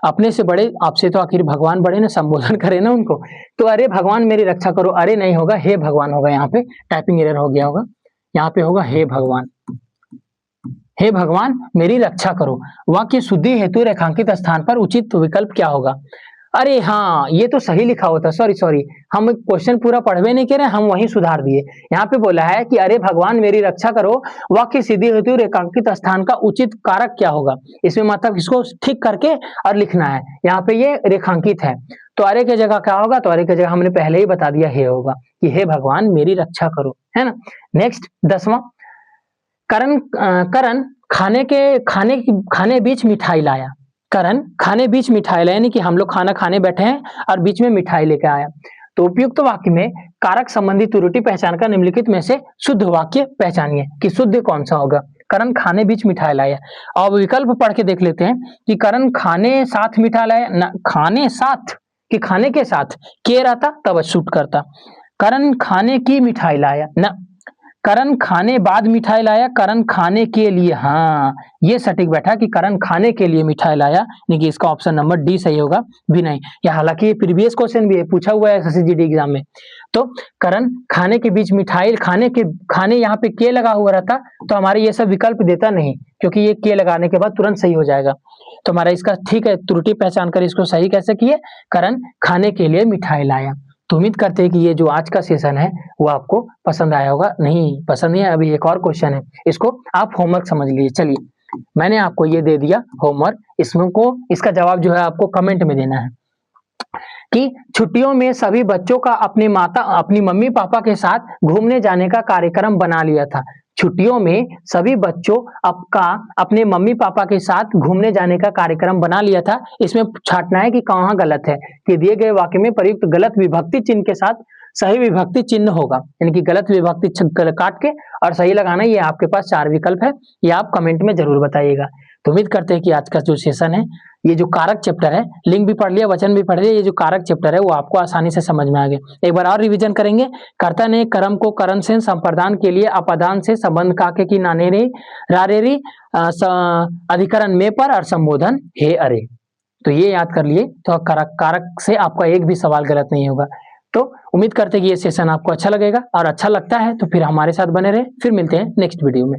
अपने से बड़े, आपसे तो आखिर भगवान बड़े ना, संबोधन करें ना उनको, तो अरे भगवान मेरी रक्षा करो, अरे नहीं होगा, हे भगवान होगा। यहाँ पे टाइपिंग एरर हो गया होगा, यहाँ पे होगा हे भगवान, हे भगवान मेरी रक्षा करो। वाक्य शुद्धि हेतु रेखांकित स्थान पर उचित विकल्प क्या होगा? अरे हाँ, ये तो सही लिखा होता, सॉरी, हम क्वेश्चन पूरा पढ़वे नहीं कर रहे, हम वहीं सुधार दिए। यहाँ पे बोला है कि अरे भगवान मेरी रक्षा करो, वाक्य सिद्धि हेतु रेखांकित स्थान का उचित कारक क्या होगा? इसमें मतलब इसको ठीक करके और लिखना है। यहाँ पे ये रेखांकित है, तो अरे की जगह क्या होगा? तो अरे की जगह हमने पहले ही बता दिया, हे होगा, कि हे भगवान मेरी रक्षा करो, है ना। नेक्स्ट 10वां, करण खाने बीच मिठाई लाया। करण खाने बीच मिठाई लाया, यानी कि हम लोग खाना खाने बैठे हैं और बीच में मिठाई लेकर आया। तो उपयुक्त वाक्य में कारक संबंधी त्रुटि पहचान कर निम्नलिखित में से शुद्ध वाक्य पहचानिए कि शुद्ध कौन सा होगा। करण खाने बीच मिठाई लाया, और विकल्प पढ़ के देख लेते हैं कि करण खाने साथ मिठाई लाया, खाने साथ कि खाने के साथ के रहता तब शूट करता। करण खाने की मिठाई लाया ना, करण खाने बाद मिठाई लाया, करण खाने के लिए, हाँ ये सटीक बैठा कि करण खाने के लिए मिठाई लाया, यानी कि इसका ऑप्शन नंबर डी सही होगा भी नहीं। या हालांकि प्रीवियस क्वेश्चन भी है, पूछा हुआ है एसएससीजीडी एग्जाम में। तो करण खाने के बीच मिठाई, खाने यहाँ पे के लगा हुआ रहता तो हमारे ये सब विकल्प देता नहीं, क्योंकि ये के लगाने के बाद तुरंत सही हो जाएगा। तो हमारा इसका ठीक है, त्रुटि पहचान कर इसको सही कैसे किए, करण खाने के लिए मिठाई लाया। तो उम्मीद करते हैं कि ये जो आज का सेशन है वो आपको पसंद आया होगा। नहीं पसंद नहीं है, अभी एक और क्वेश्चन है, इसको आप होमवर्क समझ लीजिए। चलिए मैंने आपको ये दे दिया होमवर्क, इसमें को इसका जवाब जो है आपको कमेंट में देना है कि छुट्टियों में सभी बच्चों का अपनी मम्मी पापा के साथ घूमने जाने का कार्यक्रम बना लिया था। छुट्टियों में सभी बच्चों अपने मम्मी पापा के साथ घूमने जाने का कार्यक्रम बना लिया था। इसमें छांटना है कि कहाँ गलत है, कि दिए गए वाक्य में प्रयुक्त गलत विभक्ति चिन्ह के साथ सही विभक्ति चिन्ह होगा, यानी कि गलत विभक्ति काट के और सही लगाना। ये आपके पास 4 विकल्प है, ये आप कमेंट में जरूर बताइएगा। तो उम्मीद करते हैं कि आज का जो सेशन है, ये जो कारक चैप्टर है, लिंग भी पढ़ लिया, वचन भी पढ़ लिया, ये जो कारक चैप्टर है वो आपको आसानी से समझ में आ गया। एक बार और रिवीजन करेंगे। कर्ता ने कर्म को करण से संप्रदान के लिए अपादान से संबंध काके की नानेरी रारेरी अधिकरण में पर और संबोधन हे अरे। तो ये याद कर लिए तो कारक से आपका एक भी सवाल गलत नहीं होगा। तो उम्मीद करते हैं कि ये सेशन आपको अच्छा लगेगा, और अच्छा लगता है तो फिर हमारे साथ बने रहे। फिर मिलते हैं नेक्स्ट वीडियो में।